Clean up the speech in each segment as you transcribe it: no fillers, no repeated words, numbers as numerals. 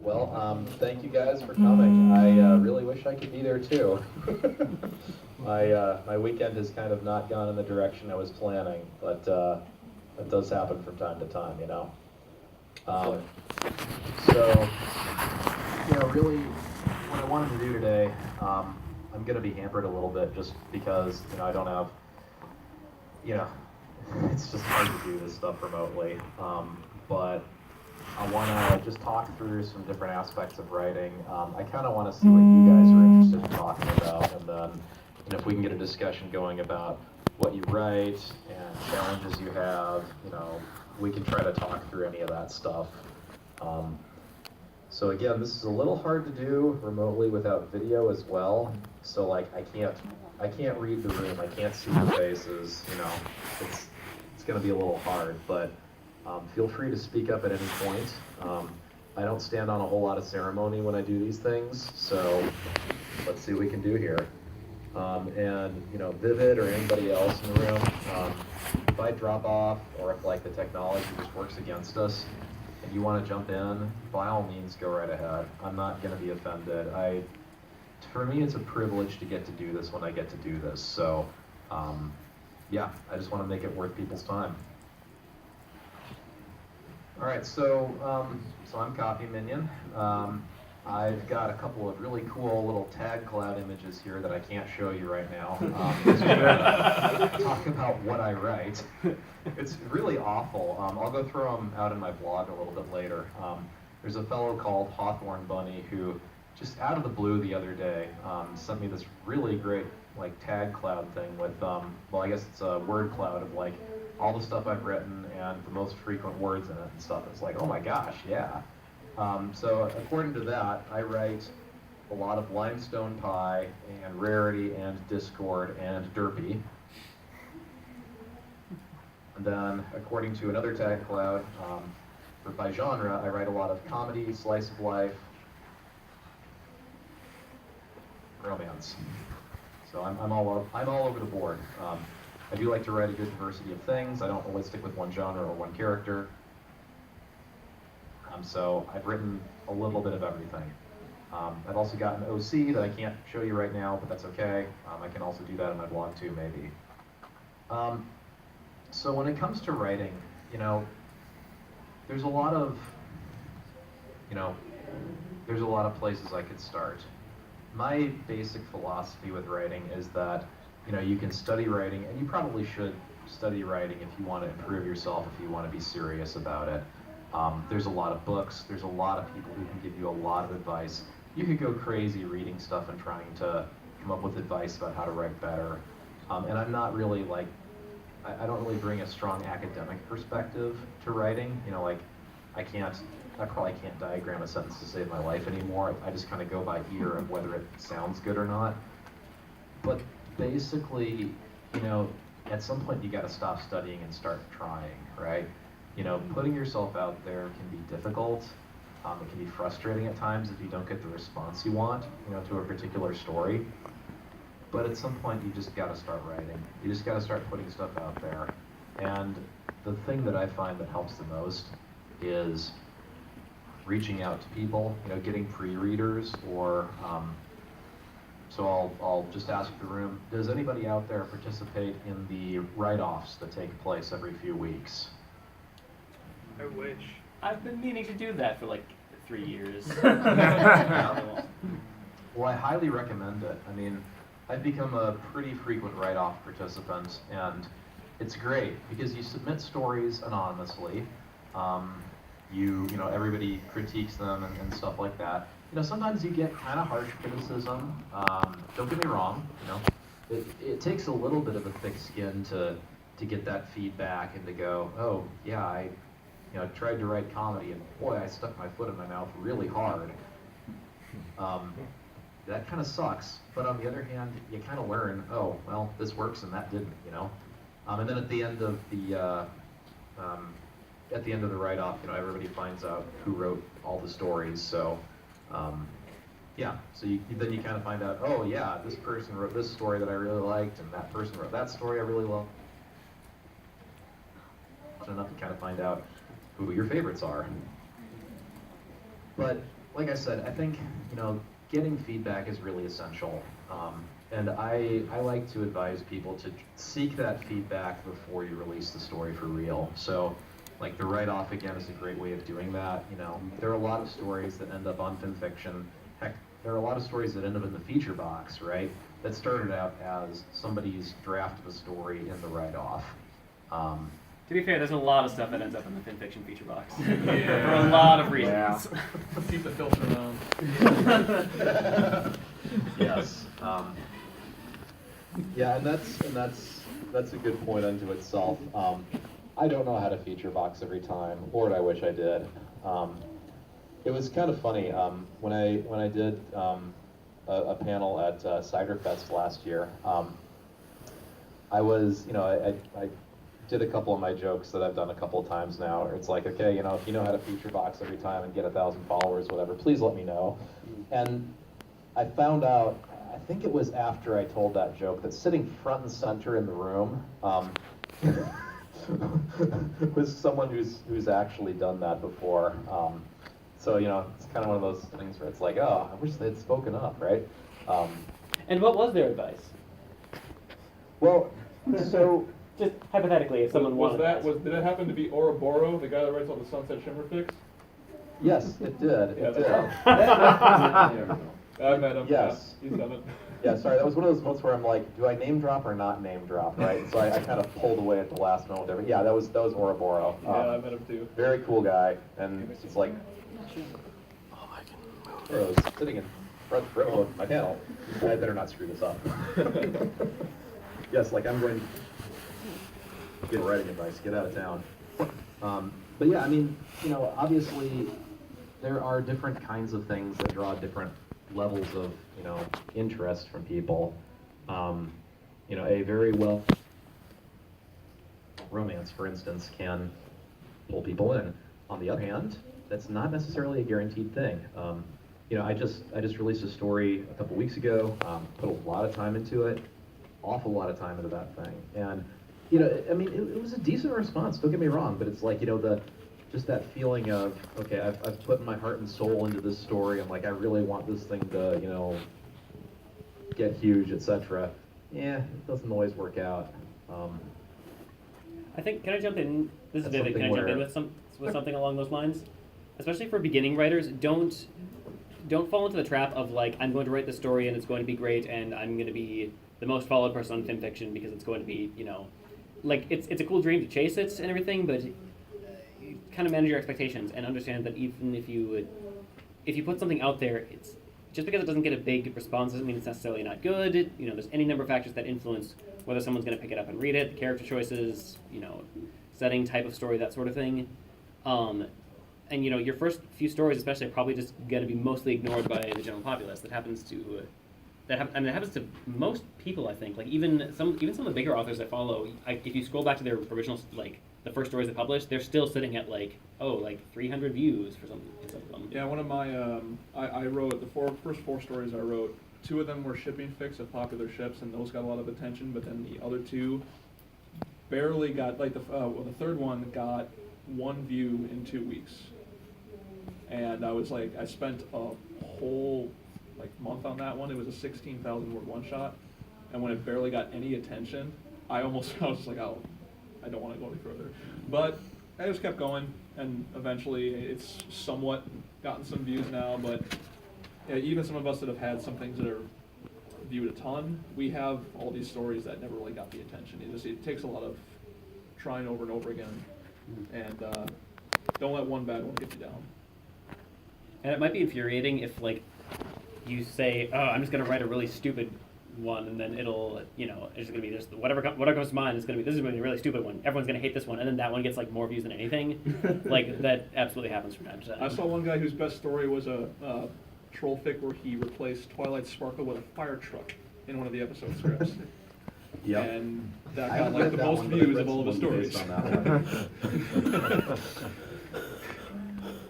Thank you guys for coming. I really wish I could be there too. My weekend has kind of not gone in the direction I was planning, but that does happen from time to time, you know. Um, so, really, what I wanted to do today, I'm going to be hampered a little bit just because, I don't have, you know, it's just hard to do this stuff remotely. But I want to just talk through some different aspects of writing. I kind of want to see what you guys are interested in talking about, and then if we can get a discussion going about what you write and challenges you have, we can try to talk through any of that stuff. So again, this is a little hard to do remotely without video as well. So like I can't read the room, I can't see the faces. It's going to be a little hard, but feel free to speak up at any point. I don't stand on a whole lot of ceremony when I do these things, so let's see what we can do here. Vivid or anybody else in the room, if I drop off or if like the technology just works against us and you want to jump in, by all means go right ahead. I'm not going to be offended. For me, it's a privilege to get to do this when I get to do this. So, yeah, I just want to make it worth people's time. All right, so I'm Copy Minion. I've got a couple of really cool little tag cloud images here that I can't show you right now. Talk about what I write. It's really awful. I'll go throw them out in my blog a little bit later. There's a fellow called Hawthorne Bunny who just out of the blue the other day sent me this really great like tag cloud thing with, I guess it's a word cloud of like all the stuff I've written and the most frequent words in it and stuff. It's like, oh my gosh, yeah. So according to that, I write a lot of Limestone Pie and Rarity and Discord and Derpy. And then according to another tag cloud, by genre, I write a lot of comedy, slice of life, romance. So I'm all over the board. I do like to write a good diversity of things. I don't always stick with one genre or one character. So I've written a little bit of everything. I've also got an OC that I can't show you right now, but that's okay. I can also do that in my blog too, maybe. So when it comes to writing, there's a lot of places I could start. My basic philosophy with writing is that, you can study writing, and you probably should study writing if you want to improve yourself, if you want to be serious about it. There's a lot of books, there's a lot of people who can give you a lot of advice. You could go crazy reading stuff and trying to come up with advice about how to write better. And I'm not really like, I don't really bring a strong academic perspective to writing. I probably can't diagram a sentence to save my life anymore. I just kind of go by ear of whether it sounds good or not. But basically, at some point you got to stop studying and start trying, right? Putting yourself out there can be difficult. It can be frustrating at times if you don't get the response you want, to a particular story. But at some point, you just got to start writing. You just got to start putting stuff out there. And the thing that I find that helps the most is reaching out to people, getting pre-readers or, so I'll just ask the room, does anybody out there participate in the write-offs that take place every few weeks? I wish. I've been meaning to do that for like 3 years. Well, I highly recommend it. I mean, I've become a pretty frequent write-off participant, and it's great because you submit stories anonymously. Everybody critiques them and stuff like that. Sometimes you get kind of harsh criticism. Don't get me wrong. It takes a little bit of a thick skin to get that feedback and to go, oh yeah, I tried to write comedy and boy, I stuck my foot in my mouth really hard. That kind of sucks, but on the other hand, you kind of learn, oh, well, this works and that didn't, And then at the end of the write-off, everybody finds out who wrote all the stories. So, yeah. So then you kind of find out, oh yeah, this person wrote this story that I really liked, and that person wrote that story I really loved. Enough to kind of find out who your favorites are. But like I said, I think, getting feedback is really essential. And I like to advise people to seek that feedback before you release the story for real. So, like the write-off again is a great way of doing that. There are a lot of stories that end up on FinFiction. Heck, there are a lot of stories that end up in the feature box, right? That started out as somebody's draft of a story in the write-off. To be fair, there's a lot of stuff that ends up in the FinFiction feature box. For a lot of reasons. Yeah. Keep the filter on. Yes. Yeah, and that's a good point unto itself. I don't know how to feature box every time. Lord, I wish I did. It was kind of funny when I did a panel at Ciderfest last year. I was, I did a couple of my jokes that I've done a couple of times now. Where it's like, okay, if you know how to feature box every time and get 1,000 followers, whatever, please let me know. And I found out, I think it was after I told that joke, that sitting front and center in the room was someone who's actually done that before. So it's kind of one of those things where it's like, oh, I wish they'd spoken up, right? And what was their advice? Well, so just hypothetically, if someone was wanted that did that happen to be Ouroboros, the guy that writes all the Sunset Shimmer fics? yes, it did. Yeah, It did. I met him. Yes. Yeah, he's done it. Yeah, sorry, that was one of those moments where I'm like, do I name drop or not name drop, right? So I kind of pulled away at the last moment there. But yeah, that was Ouroboros. Yeah, I met him too. Very cool guy, and it's like, I was sitting in front row of my panel. I better not screw this up. Yes, like I'm going to get writing advice, get out of town. But yeah, I mean, obviously there are different kinds of things that draw different levels of, interest from people. A very well romance, for instance, can pull people in. On the other hand, that's not necessarily a guaranteed thing. I just released a story a couple weeks ago, put a lot of time into it, awful lot of time into that thing. And, it was a decent response, don't get me wrong, but it's like, just that feeling of, okay, I've put my heart and soul into this story, and like, I really want this thing to, get huge, etc. Yeah, it doesn't always work out. I think, can I jump in? This is That's Vivid. Can I jump in with something along those lines? Especially for beginning writers, don't fall into the trap of like, I'm going to write this story and it's going to be great and I'm going to be the most followed person on FinFiction because it's going to be, like it's a cool dream to chase it and everything, but kind of manage your expectations and understand that even if you put something out there, it's just because it doesn't get a big response doesn't mean it's necessarily not good. There's any number of factors that influence whether someone's going to pick it up and read it, character choices, setting, type of story, that sort of thing. And your first few stories, especially, are probably just going to be mostly ignored by the general populace. That happens to it happens to most people, I think. Like even some of the bigger authors I follow, if you scroll back to their original, like the first stories they published, they're still sitting at like 300 views for some of them. Yeah, one of my I wrote the first four stories I wrote. 2 of them were shipping fics of popular ships, and those got a lot of attention. But then the other 2 barely got the third one got 1 view in 2 weeks. And I was like, I spent a whole month on that one. It was a 16,000 word one shot, and when it barely got any attention, I was just like, oh, I don't want to go any further. But I just kept going, and eventually it's somewhat gotten some views now. But even some of us that have had some things that are viewed a ton, we have all these stories that never really got the attention. It takes a lot of trying over and over again, and don't let one bad one get you down. And it might be infuriating if you say, oh, I'm just going to write a really stupid one, and then it'll, it's just going to be just whatever comes to mind. This is going to be a really stupid one. Everyone's going to hate this one, and then that one gets more views than anything. That absolutely happens from time to time. I saw one guy whose best story was a troll fic where he replaced Twilight Sparkle with a fire truck in one of the episode scripts. Yeah. And that got the most views of all of his stories. On that one.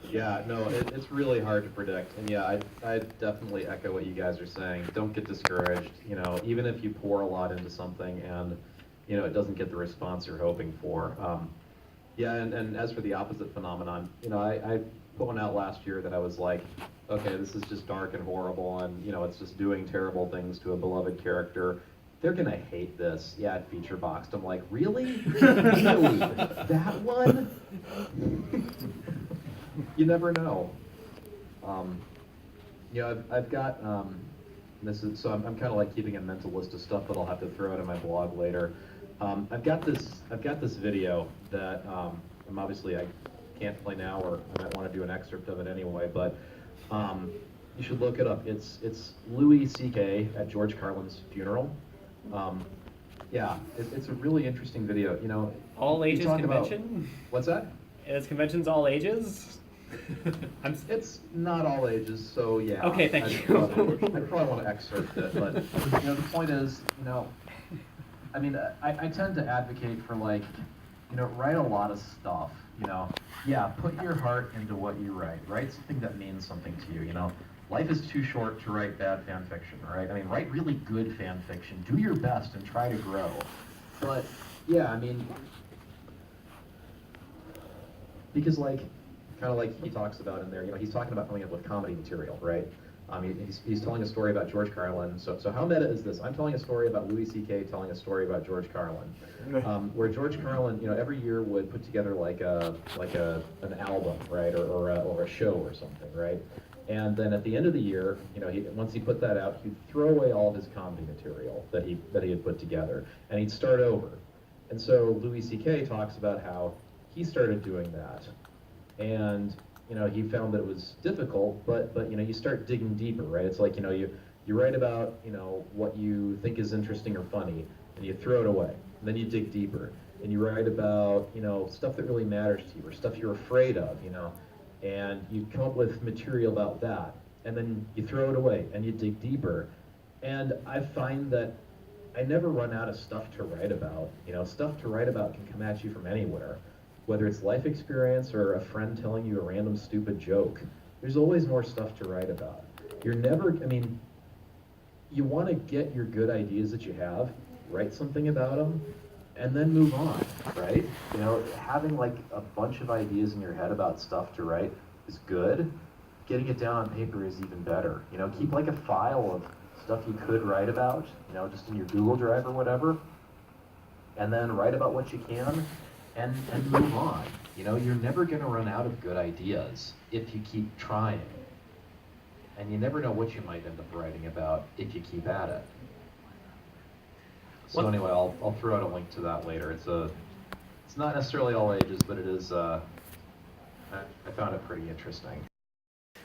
Yeah, no, it's really hard to predict, and yeah, I definitely echo what you guys are saying. Don't get discouraged. Even if you pour a lot into something and it doesn't get the response you're hoping for. Yeah, and as for the opposite phenomenon, I put one out last year that I was like, okay, this is just dark and horrible, and it's just doing terrible things to a beloved character. They're gonna hate this. Yeah, it feature boxed. I'm like, really? Really? That one? You never know. I've got this is so I'm kind of like keeping a mental list of stuff that I'll have to throw out in my blog later. I've got this video that I'm obviously I can't play now, or I might want to do an excerpt of it anyway, but you should look it up. It's Louis C.K. at George Carlin's funeral. It's a really interesting video. All you ages talk about- convention? What's that? Is conventions all ages? It's not all ages, so yeah. Okay, thank you. I probably want to excerpt it, but the point is, I tend to advocate for write a lot of stuff. Put your heart into what you write. Write something that means something to you. Life is too short to write bad fan fiction, right? Write really good fan fiction. Do your best and try to grow. But because kind of like he talks about in there, he's talking about coming up with comedy material, right? He's telling a story about George Carlin. So how meta is this? I'm telling a story about Louis C.K. telling a story about George Carlin, where George Carlin, every year would put together an album, right, or a show or something, right? And then at the end of the year, once he put that out, he'd throw away all of his comedy material that he had put together, and he'd start over. And so Louis C.K. talks about how he started doing that. And he found that it was difficult, but you start digging deeper, right? It's like you write about what you think is interesting or funny, and you throw it away. And then you dig deeper, and you write about stuff that really matters to you, or stuff you're afraid of, and you come up with material about that, and then you throw it away, and you dig deeper. And I find that I never run out of stuff to write about. Stuff to write about can come at you from anywhere. Whether it's life experience or a friend telling you a random stupid joke, there's always more stuff to write about. You're never, you want to get your good ideas that you have, write something about them, and then move on, right? Having a bunch of ideas in your head about stuff to write is good. Getting it down on paper is even better. Keep a file of stuff you could write about, just in your Google Drive or whatever, and then write about what you can. And move on. You're never going to run out of good ideas if you keep trying. And you never know what you might end up writing about if you keep at it. So anyway, I'll throw out a link to that later. It's not necessarily all ages, but it is. I found it pretty interesting.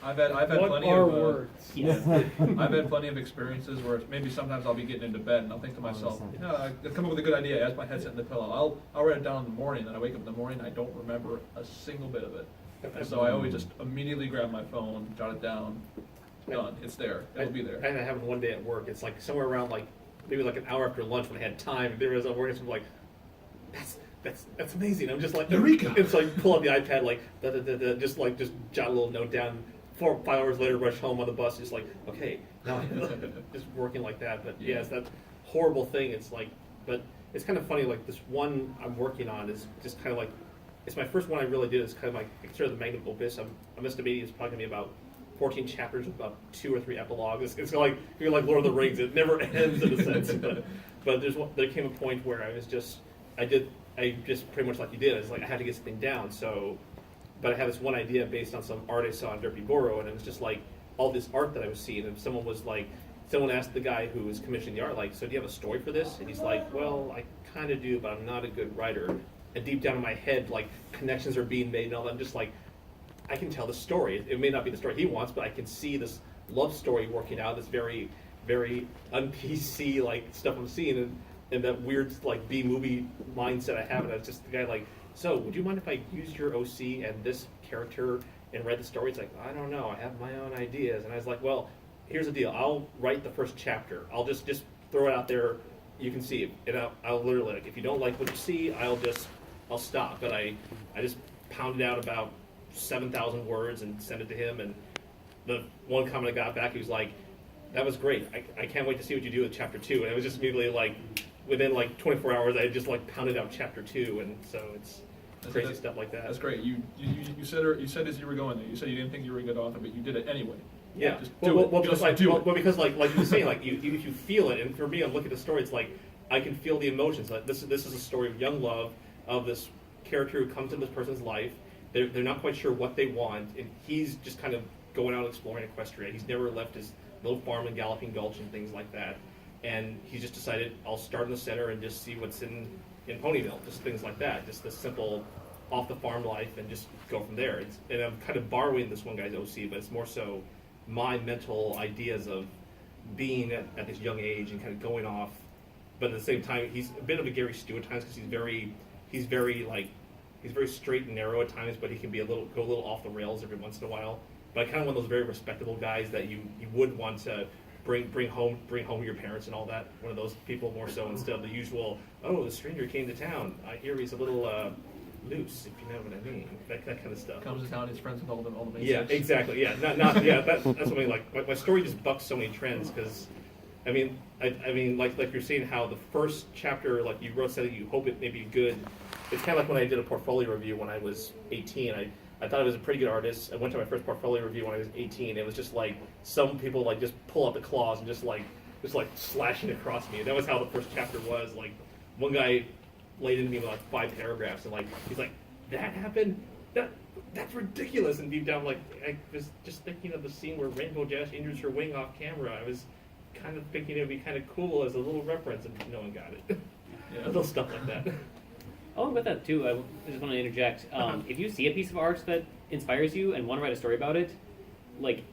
I've had What plenty are of words? I've had plenty of experiences where maybe sometimes I'll be getting into bed and I'll think to myself, I come up with a good idea as my head's hitting the pillow. I'll write it down in the morning, and I wake up in the morning and I don't remember a single bit of it. And so I always just immediately grab my phone, jot it down, done. It's there. It'll be there. And I happened one day at work. It's somewhere around maybe an hour after lunch when I had time. There was a work. I'm like, that's amazing. I'm just Eureka! And so I pull out the iPad just jot a little note down. 4 or 5 hours later, rush home on the bus, just okay, now just working like that. But yeah, it's that horrible thing. It's but it's kind of funny. This one I'm working on is just kind of it's my first one I really did. It's kind of I consider the magnum opus. I'm estimating it's probably gonna be about 14 chapters with about 2 or 3 epilogues. It's you're like Lord of the Rings. It never ends in a sense. But there came a point where I just pretty much like you did. I had to get something down. But I had this one idea based on some art I saw on Derpy Boro, and it was just all this art that I was seeing. And someone asked the guy who was commissioning the art, so do you have a story for this? And he's like, well, I kind of do, but I'm not a good writer. And deep down in my head, connections are being made and all that. I'm just I can tell the story. It may not be the story he wants, but I can see this love story working out. This very, very un-PC stuff I'm seeing, and that weird B movie mindset I have. And it's just the guy so, would you mind if I used your OC and this character and read the story? It's I don't know. I have my own ideas. And I was well, here's the deal. I'll write the first chapter. I'll just throw it out there. You can see it. And I'll literally, if you don't like what you see, I'll stop. But I just pounded out about 7,000 words and sent it to him. And the one comment I got back, he was that was great. I can't wait to see what you do with chapter 2. And it was just immediately within 24 hours, I just pounded out chapter 2, and so crazy stuff like that. That's great. You said as you were going there, you said you didn't think you were a good author, but you did it anyway. Yeah. Just do it. Because Just do it. because like you were saying, like you feel it, and for me, I'm looking at the story. It's like I can feel the emotions. Like this is a story of young love, of this character who comes into this person's life. They're not quite sure what they want, and he's just kind of going out exploring Equestria. He's never left his little farm in Galloping Gulch and things like that. And he's just decided, I'll start in the center and just see what's in Ponyville, just things like that, just this simple off the farm life, and just go from there. And I'm kind of borrowing this one guy's OC, but it's more so my mental ideas of being at this young age and kind of going off. But at the same time, he's a bit of a Gary Stu at times, because he's very straight and narrow at times, but he can be go a little off the rails every once in a while. But kind of one of those very respectable guys that you would want to bring home your parents and all that. One of those people more so, instead of the usual, oh, the stranger came to town. I hear he's a little loose, if you know what I mean. That kind of stuff. Comes to town, he's friends with all the basics. Yeah, exactly. Yeah, that's what I mean. Like my story just bucks so many trends, because I mean, like you're saying how the first chapter, like you wrote, said that you hope it may be good. It's kind of like when I did a portfolio review when I was 18. I thought I was a pretty good artist. I went to my first portfolio review when I was 18. It was just like some people like just pull out the claws and just like slashing across me. And that was how the first chapter was. Like one guy laid into me with like 5 paragraphs, and like he's like, that happened? That's ridiculous. And deep down, like I was just thinking of the scene where Rainbow Dash injures her wing off camera. I was kind of thinking it would be kind of cool as a little reference, and no one got it. Yeah. Little stuff like that. Oh, with that too, I just want to interject. If you see a piece of art that inspires you and want to write a story about it, like,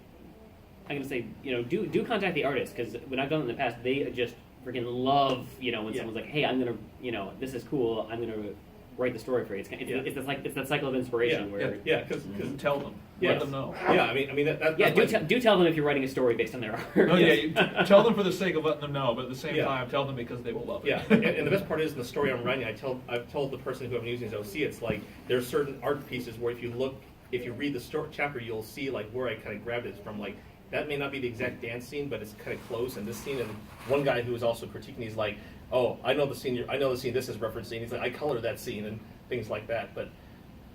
I'm gonna say, do contact the artist, because when I've done it in the past, they just freaking love, when someone's like, hey, I'm gonna, this is cool, I'm gonna write the story for you. It's that cycle of inspiration where because tell them, yeah. let them know. Yeah, I mean do tell them if you're writing a story based on their art. No, tell them for the sake of letting them know, but at the same time, tell them because they will love it. Yeah, and the best part is in the story I'm writing, I've told the person who I'm using as OC, it's like there's certain art pieces where if you read the story chapter, you'll see like where I kind of grabbed it from. Like that may not be the exact dance scene, but it's kind of close in this scene. And one guy who was also critiquing, he's like, oh, I know the scene this is referencing. He's like, I colored that scene and things like that. But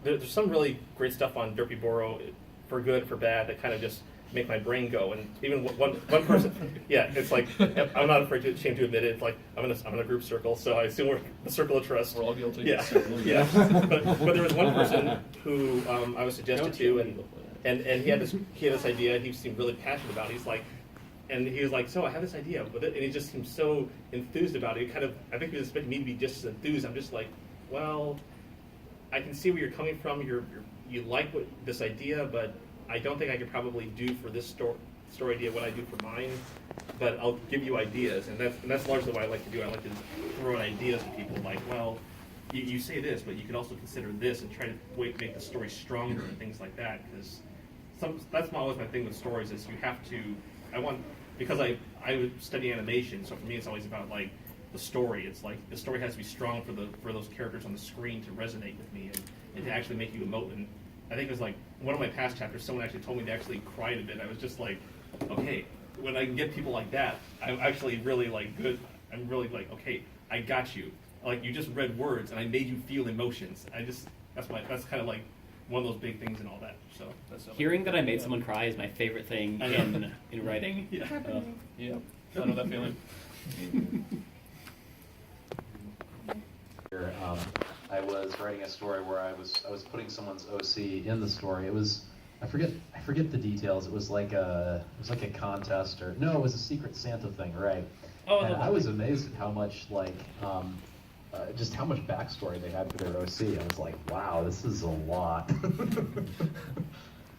there's some really great stuff on Derpy Borough, for good, for bad, that kind of just make my brain go. And even one person, it's like, I'm not ashamed to admit it. It's like I'm in a group circle, so I assume we're the circle of trust. We're all guilty. Yeah, yeah. But there was one person who I was suggested to, and he had this idea. He seemed really passionate about it. He's like. And he was like, so I have this idea with it, and he just seemed so enthused about it. I think he was expecting me to be just as enthused. I'm just like, well, I can see where you're coming from. You like this idea, but I don't think I could probably do for this story idea what I do for mine. But I'll give you ideas, and that's largely what I like to do. I like to throw in ideas to people, like, well, you say this, but you could also consider this, and try to make the story stronger and things like that. Because that's always my thing with stories is you have to. Because I would study animation, so for me it's always about like the story. It's like the story has to be strong for those characters on the screen to resonate with me and to actually make you emote. And I think it was like one of my past chapters, someone actually told me they actually cried a bit. I was just like, okay, when I can get people like that, I'm actually really like good. I'm really like, okay, I got you. Like you just read words and I made you feel emotions. That's kind of like one of those big things and all that. So Hearing that I made someone cry is my favorite thing in writing. Yeah. Yeah, I know that feeling. I was writing a story where I was putting someone's OC in the story. It was I forget the details. It was like a contest it was a Secret Santa thing, right? Oh, and I was amazed at how much just how much backstory they had for their OC. I was like, wow, this is a lot.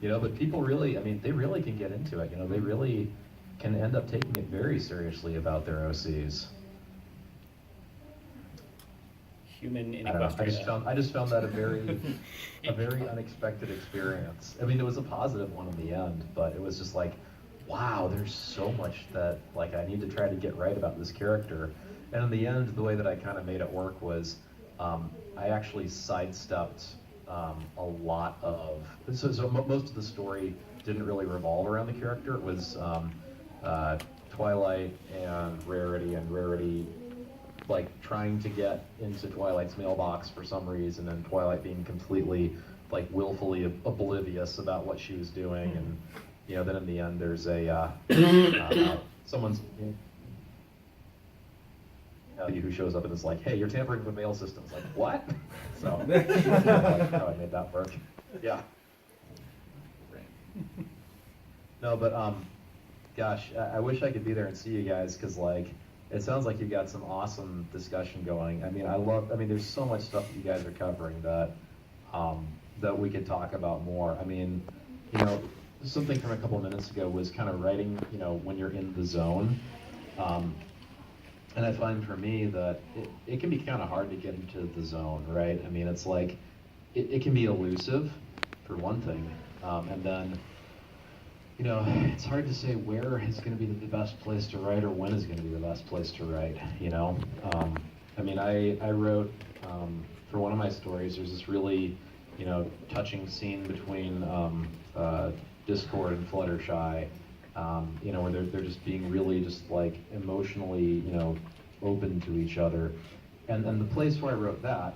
But people really, they really can get into it. They really can end up taking it very seriously about their OCs. Human in I don't know. Equestria. I just found that a very unexpected experience. It was a positive one in the end, but it was just like, wow, there's so much that I need to try to get right about this character. And in the end, the way that I kind of made it work was I actually sidestepped a lot of... So most of the story didn't really revolve around the character. It was Twilight and Rarity like trying to get into Twilight's mailbox for some reason, and Twilight being completely like willfully oblivious about what she was doing, and then in the end there's a someone's who shows up and is like, hey, you're tampering with mail systems. Like, what? So like how I made that work. Yeah. No, but gosh, I wish I could be there and see you guys, because like it sounds like you've got some awesome discussion going. I mean, there's so much stuff that you guys are covering that that we could talk about more. I mean, something from a couple of minutes ago was kind of writing, when you're in the zone. And I find for me that it can be kind of hard to get into the zone, right? I mean, it's like, it can be elusive, for one thing. And then, it's hard to say where is going to be the best place to write or when is going to be the best place to write, I mean, I wrote, for one of my stories, there's this really, touching scene between Discord and Fluttershy, where they're just being really just like emotionally, open to each other. And the place where I wrote that,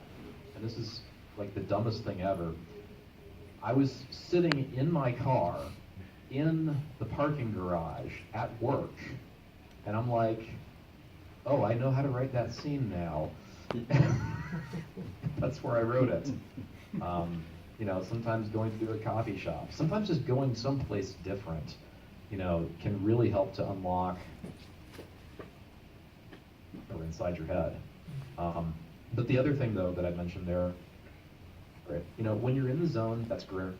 and this is like the dumbest thing ever, I was sitting in my car in the parking garage at work, and I'm like, oh, I know how to write that scene now. That's where I wrote it. Sometimes going to a coffee shop, sometimes just going someplace different, can really help to unlock or inside your head. But the other thing, though, that I mentioned there, right, when you're in the zone, that's great.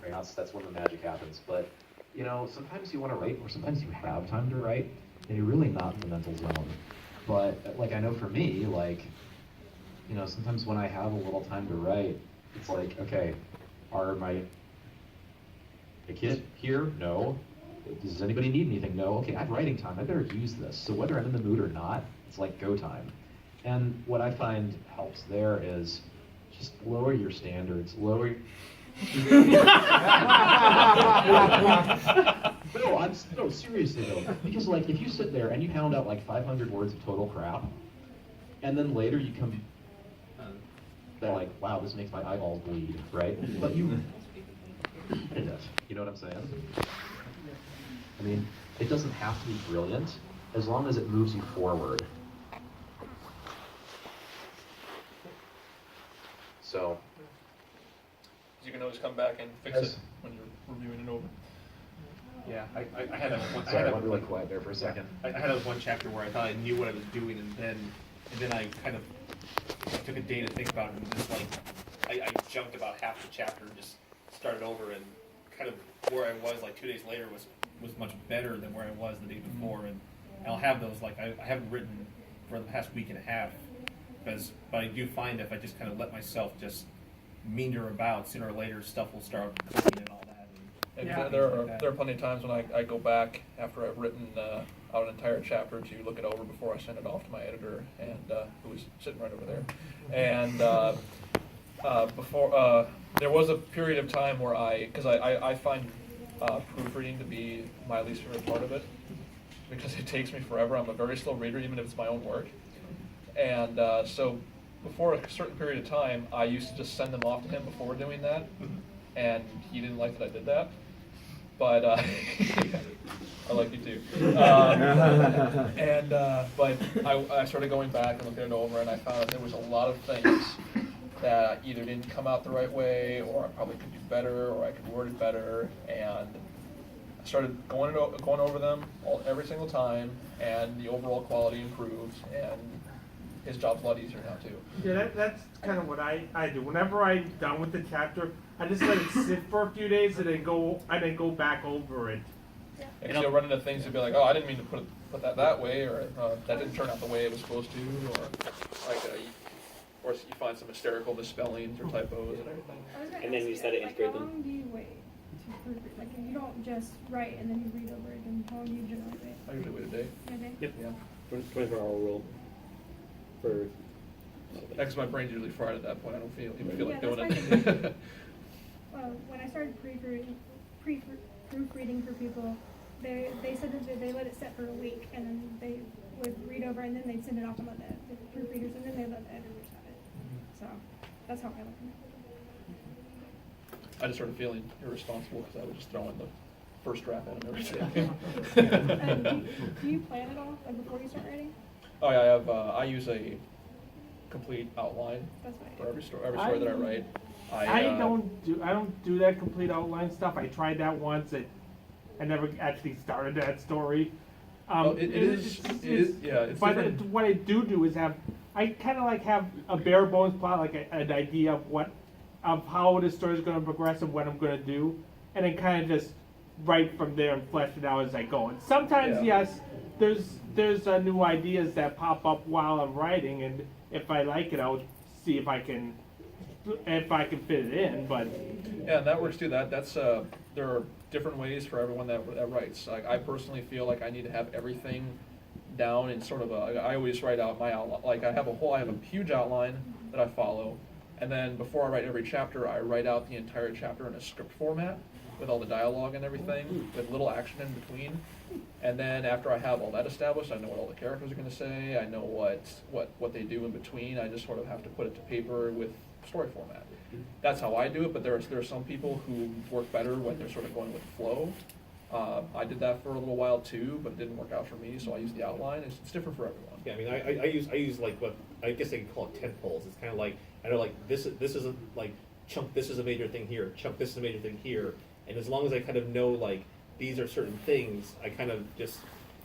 Right? That's when the magic happens. But, sometimes you want to write, or sometimes you have time to write, and you're really not in the mental zone. But, like, I know for me, like, sometimes when I have a little time to write, it's like, okay, are my kids here? No. Does anybody need anything? No. Okay, I have writing time. I better use this. So whether I'm in the mood or not, it's like go time. And what I find helps there is just lower your standards. No, seriously though. Because like if you sit there and you pound out like 500 words of total crap, and then later you come they're like, wow, this makes my eyeballs bleed, right? But you did it. You know what I'm saying? I mean, it doesn't have to be brilliant as long as it moves you forward. So You can always come back and fix it when you're reviewing it over. Yeah, I had that one. Sorry, I went really quiet there for a second. I had that one chapter where I thought I knew what I was doing, and then I kind of took a day to think about it, and just like I jumped about half the chapter and just started over, and kind of where I was like 2 days later was much better than where I was the day before, and I'll have those like I haven't written for the past week and a half, but I do find if I just kind of let myself just meander about, sooner or later stuff will start clicking and all that. And Yeah. there are plenty of times when I go back after I've written out an entire chapter to look it over before I send it off to my editor, and who is sitting right over there. And before there was a period of time where because I find proofreading to be my least favorite part of it, because it takes me forever. I'm a very slow reader, even if it's my own work. And so before a certain period of time, I used to just send them off to him before doing that, and he didn't like that I did that. But I like you too. But I started going back and looking it over, and I found that there was a lot of things that either didn't come out the right way, or I probably could do better, or I could word it better. And I started going over them every single time, and the overall quality improves, and his job's a lot easier now too. Yeah, that's kind of what I do. Whenever I'm done with the chapter, I just let it sit for a few days and then go back over it. And you'll run into things and be like, oh, I didn't mean to put that way, or that didn't turn out the way it was supposed to, or like or you find some hysterical misspellings or typos and everything. And then you set it integrate How them. long do you wait to proofread? Like, if you don't just write and then you read over it, then how long do you generally wait? I usually wait a day. A day? Yep. Yeah. 24-hour rule for. Because my brain's usually fried at that point. I don't even feel like Yeah, doing that's it. Well, when I started proofreading for people, they said that they let it set for a week, and then they would read over, and then they'd send it off and let the proofreaders, and then they let the editors have it. So that's how I look at it. I just started feeling irresponsible because I would just throw in the first draft at him every day. Do you plan it all like before you start writing? Oh yeah, I have. I use a complete outline That's what I for do. every story that I write. I don't do that complete outline stuff. I tried that once. I never actually started that story. It is. It's but different. what I do is I kind of like have a bare bones plot, like an idea of how the story is going to progress and what I'm going to do, and then kind of just write from there and flesh it out as I go. And sometimes, Yeah. yes, there's new ideas that pop up while I'm writing, and if I like it, I'll see if I can fit it in. But Yeah, and that works too. That's there are different ways for everyone that writes. Like I personally feel like I need to have everything down in sort of I always write out my outline. Like I have a huge outline that I follow, and then before I write every chapter, I write out the entire chapter in a script format with all the dialogue and everything, with little action in between. And then after I have all that established, I know what all the characters are going to say. I know what they do in between. I just sort of have to put it to paper with story format. That's how I do it. But there are some people who work better when they're sort of going with the flow. I did that for a little while too, but it didn't work out for me. So I use the outline. It's different for everyone. Yeah, I mean, I use like what I guess they can call it tent poles. It's kind of like I know like this is a like chunk. This is a major thing here. Chunk. This is a major thing here. And as long as I kind of know like these are certain things, I kind of just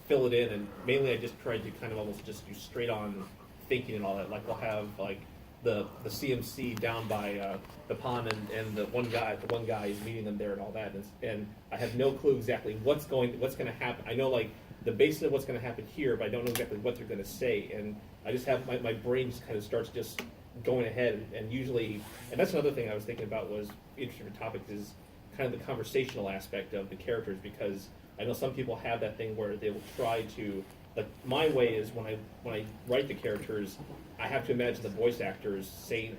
fill it in. And mainly I just try to kind of almost just do straight on thinking and all that. Like we'll have like the CMC down by the pond and the one guy is meeting them there and all that. And I have no clue exactly what's going to happen. I know like the basis of what's going to happen here, but I don't know exactly what they're going to say. And I just have my brain just kind of starts just going ahead. And usually, and that's another thing I was thinking about was interesting topics is kind of the conversational aspect of the characters, because I know some people have that thing where they will try to, like my way is when I write the characters, I have to imagine the voice actors saying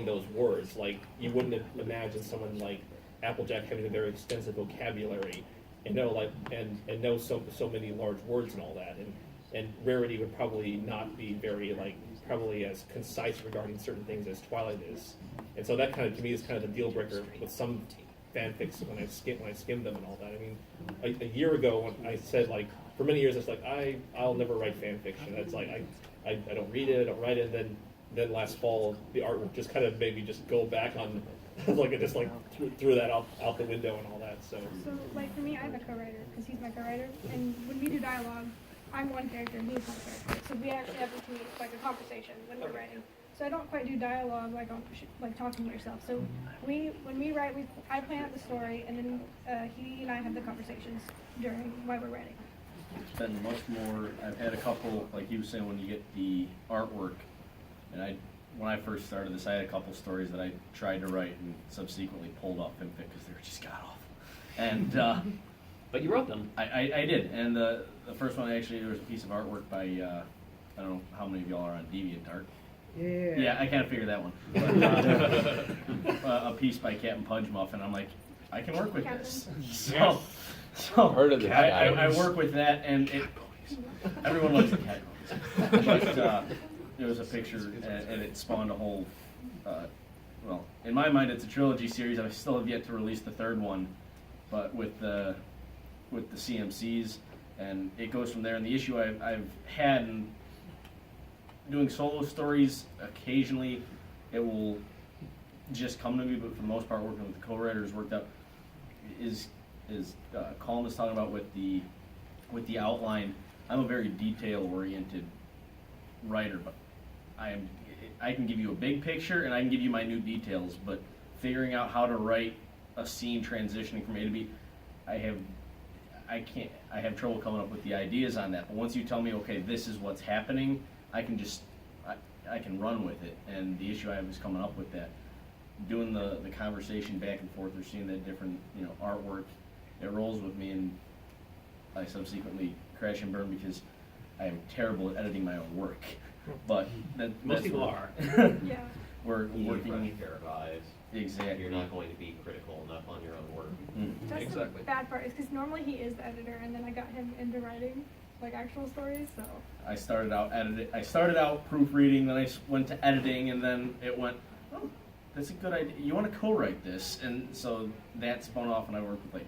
those words. Like you wouldn't imagine someone like Applejack having a very extensive vocabulary and know so many large words and all that. And Rarity would probably not be very probably as concise regarding certain things as Twilight is. And so that kind of to me is kind of the deal breaker with some fanfics when I skim them and all that. I mean, a year ago when I said like for many years it's like I'll never write fan fiction. That's like I don't read it, I don't write it. And then last fall the artwork just kind of made me just go back on like I just like threw that out the window and all that. So like for me, I have a co-writer because he's my co-writer, and when we do dialogue, I'm one character and he's one character. So we actually have like a conversation when we're writing. So I don't quite do dialogue like talking to yourself. So when we write, I plan out the story, and then he and I have the conversations while we're writing. It's been much more. I've had a couple, like he was saying, when you get the artwork, and when I first started this, I had a couple stories that I tried to write and subsequently pulled off fanfic because they were just god awful. And But you wrote them. I did, and the first one actually there was a piece of artwork by I don't know how many of y'all are on DeviantArt. Yeah, I kind of figured that one. But, a piece by Captain Pudge Muffin. I'm like, I can work with this. So Heard of this guy. I work with that, and everyone loves the cat ponies. But there was a picture, and it spawned a whole. Well, in my mind, it's a trilogy series. I still have yet to release the third one, but with the CMCs, and it goes from there. And the issue I've had in doing solo stories, occasionally it will just come to me, but for the most part, working with the co-writers worked out is Colin was talking about with the outline. I'm a very detail-oriented writer, but I can give you a big picture and I can give you minute details, but figuring out how to write a scene transitioning from A to B, I have trouble coming up with the ideas on that. But once you tell me, okay, this is what's happening, I can run with it. And the issue I have is coming up with that, doing the conversation back and forth, or seeing that different artwork. It rolls with me, and I subsequently crash and burn because I am terrible at editing my own work. But most people are. Yeah. We're working. fresh pair of eyes. Exactly. You're not going to be critical enough on your own work. Mm. That's Exactly. the bad part, is because normally he is the editor, and then I got him into writing like actual stories. So I started out proofreading, then I went to editing, and then it went, oh, that's a good idea. You want to co-write this, and so that spun off, and I worked with like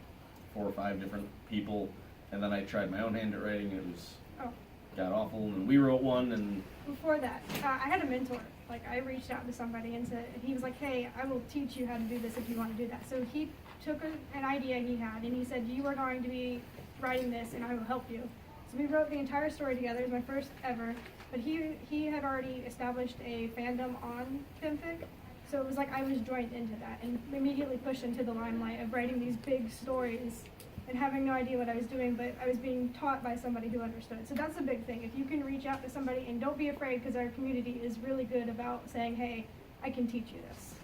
4 or 5 different people, and then I tried my own hand at writing, and it was got awful, and we wrote one, and before that, I had a mentor. Like I reached out to somebody and said, he was like, "Hey, I will teach you how to do this if you want to do that." So he took an idea he had, and he said, "You are going to be writing this, and I will help you." So we wrote the entire story together. It was my first ever. But he had already established a fandom on fanfic, so it was like I was joined into that and immediately pushed into the limelight of writing these big stories and having no idea what I was doing, but I was being taught by somebody who understood. So that's a big thing. If you can reach out to somebody, and don't be afraid, because our community is really good about saying, "Hey, I can teach you this."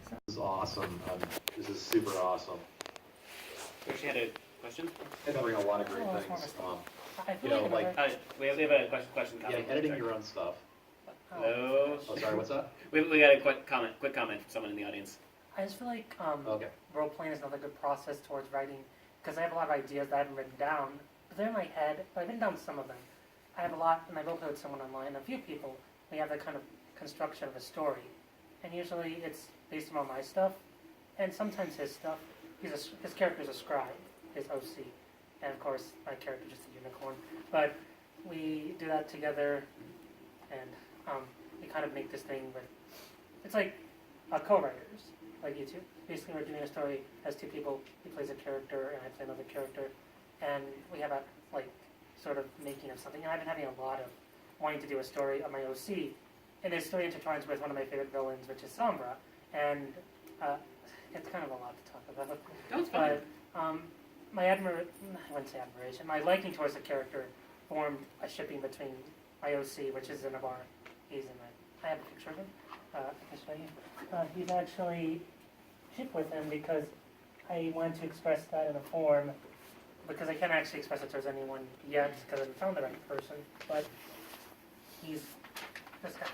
So. This is awesome. This is super awesome. You actually had a question? It's covering a lot of great things. You know, like We have a question. yeah, Comment. editing your own stuff. Hello. Oh, sorry. What's that? We got a quick comment from someone in the audience. I just feel like Okay. role playing is another good process towards writing, because I have a lot of ideas that I haven't written down, but they're in my head. But I've written down some of them. I have a lot, and I role play with someone online. A few people, we have that kind of construction of a story, and usually it's based on my stuff, and sometimes his stuff. His character's a scribe, his OC, and of course my character's just a unicorn. But we do that together, and we kind of make this thing with. It's like co-writers, like you two. Basically, we're doing a story as 2 people. He plays a character, and I play another character, and we have a sort of making of something. And I've been having a lot of wanting to do a story of my OC, and his story intertwines with one of my favorite villains, which is Sombra, and it's kind of a lot to talk about. That's fine. But I wouldn't say admiration. My liking towards the character formed a shipping between my OC, which is Zinabar. He's in my. I have a picture of him. I can show you. He's actually ship with him because I wanted to express that in a form, because I can't actually express it towards anyone yet because I haven't found the right person, but he's this guy.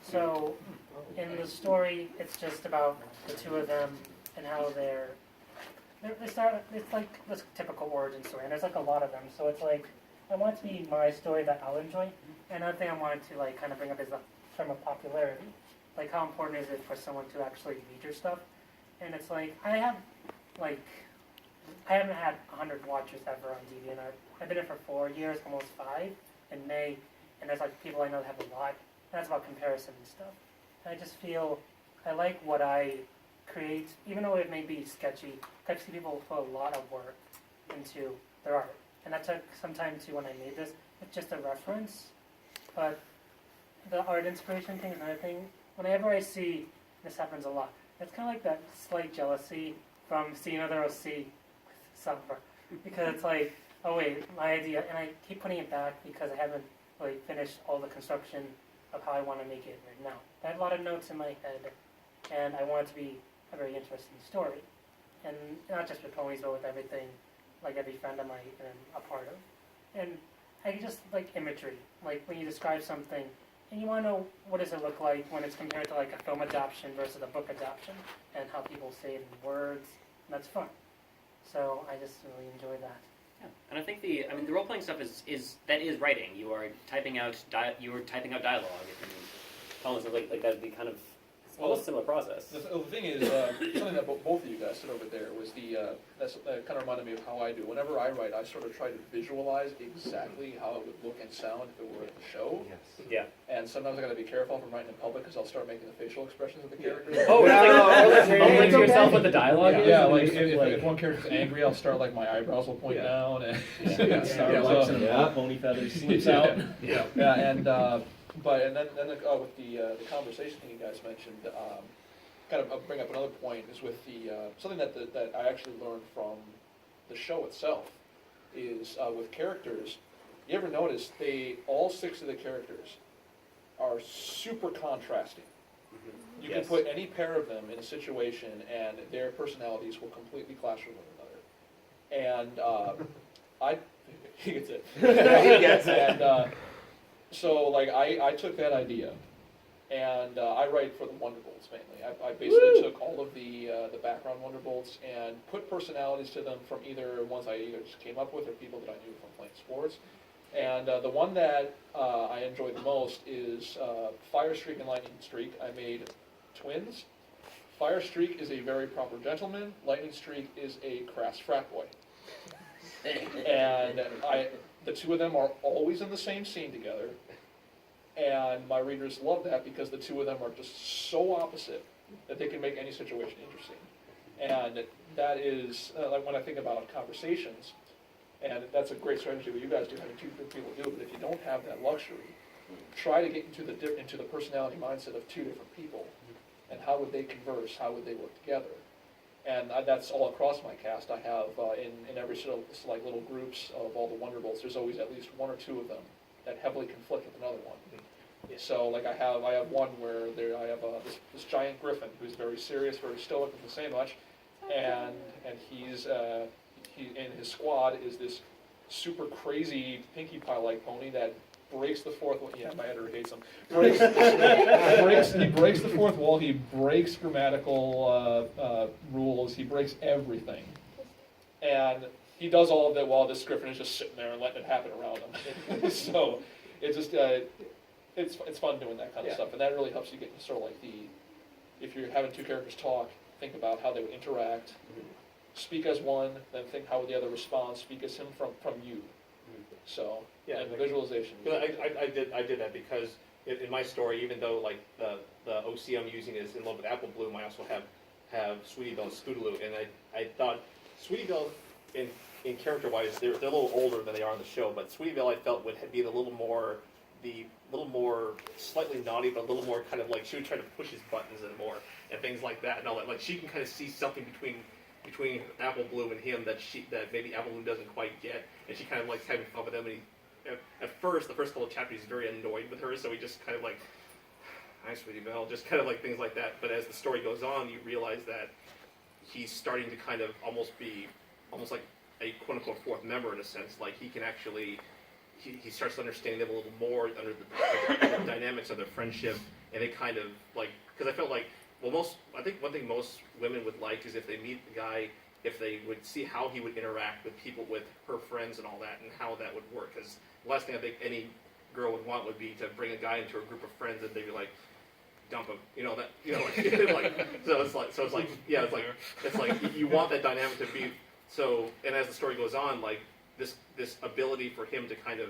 So in the story, it's just about the 2 of them and how it's like this typical origin story, and there's like a lot of them, so it's like, I want it to be my story that I'll enjoy. And another thing I wanted to like kind of bring up is the term of popularity. Like, how important is it for someone to actually read your stuff? And it's like, I haven't had 100 watchers ever on DeviantArt. I've been in for 4 years, almost 5 in May, and there's like people I know that have a lot. And that's about comparison and stuff. And I just feel I like what I create, even though it may be sketchy. I see people put a lot of work into their art, and that took some time too when I made this. It's just a reference, but the art inspiration thing is another thing. Whenever I see, this happens a lot, it's kind of like that slight jealousy from seeing other OC with Summer. Because it's like, oh wait, my idea, and I keep putting it back because I haven't really finished all the construction of how I want to make it right now. I have a lot of notes in my head, and I want it to be a very interesting story. And not just with ponies, but with everything, like every friend I might am a part of. And I just like imagery, like when you describe something, and you want to know what does it look like when it's compared to like a film adaptation versus a book adaptation, and how people say it in words, and that's fun. So I just really enjoy that. Yeah. And I think the role playing stuff is writing. You are typing out dialogue. And almost like that would be kind of almost a similar process. The thing is, something that both of you guys said over there was that kind of reminded me of how I do. Whenever I write, I sort of try to visualize exactly how it would look and sound if it were at the show. Yes. Yeah. And sometimes I got to be careful from writing in public because I'll start making the facial expressions of the characters. Oh, it's like mumbling to yourself what the dialogue is. Yeah, and like just, if one character's angry, I'll start like my eyebrows will point down and Starbucks and Yeah. pony feathers slips out. Yeah. yeah, and then with the conversation thing you guys mentioned, kind of I'll bring up another point is with the something that I actually learned from the show itself is with characters. You ever notice all 6 of the characters are super contrasting. You Yes. can put any pair of them in a situation, and their personalities will completely clash with one another. And he gets it. He gets it. And so, like, I took that idea, And I write for the Wonderbolts mainly. I basically took all of the background Wonderbolts and put personalities to them from either ones I either just came up with or people that I knew from playing sports. And the one that I enjoy the most is Fire Streak and Lightning Streak. I made twins. Fire Streak is a very proper gentleman. Lightning Streak is a crass frat boy. And the two of them are always in the same scene together. And my readers love that because the two of them are just so opposite that they can make any situation interesting. And that is, like when I think about conversations, and that's a great strategy what you guys do, having two people do it, but if you don't have that luxury, try to get into the personality mindset of two different people, and how would they converse, how would they work together. And that's all across my cast. I have, in every sort of like little groups of all the Wonderbolts, there's always at least one or two of them that heavily conflict with another one. Yeah. So like I have one where I have this giant griffin who's very serious, very stoic, doesn't say much, and he's he in his squad is this super crazy Pinkie Pie-like pony that breaks the fourth wall. Yeah, my editor hates him. He breaks the fourth wall. He breaks grammatical rules. He breaks everything, and he does all of that while this griffin is just sitting there and letting it happen around him. So it's just it's fun doing that kind of stuff, and that really helps you get sort of like if you're having two characters talk, think about how they would interact. Speak as one, then think how would the other respond. Speak as him from you. So and the visualization. I did that because in my story, even though like the OC I'm using is in love with Apple Bloom, I also have Sweetie Belle and Scootaloo, and I thought Sweetie Belle in character wise they're a little older than they are on the show, but Sweetie Belle I felt would be a little more slightly naughty, but a little more kind of like she would try to push his buttons and more and things like that and all that. Like she can kind of see something between Apple Bloom and him that maybe Apple Bloom doesn't quite get, and she kind of likes having fun with him. And at first, the first couple of chapters, he's very annoyed with her, so he just kind of like, "Hi, Sweetie Belle," just kind of like things like that. But as the story goes on, you realize that he's starting to kind of almost like a quote unquote fourth member in a sense. Like he can actually. He starts to understand them a little more under the dynamics of their friendship, and it kind of like because I felt like I think one thing most women would like is if they meet the guy, if they would see how he would interact with people, with her friends and all that, and how that would work. Because the last thing I think any girl would want would be to bring a guy into a group of friends and they'd be like, dump him, like it's like you want that dynamic to be so. And as the story goes on, like this ability for him to kind of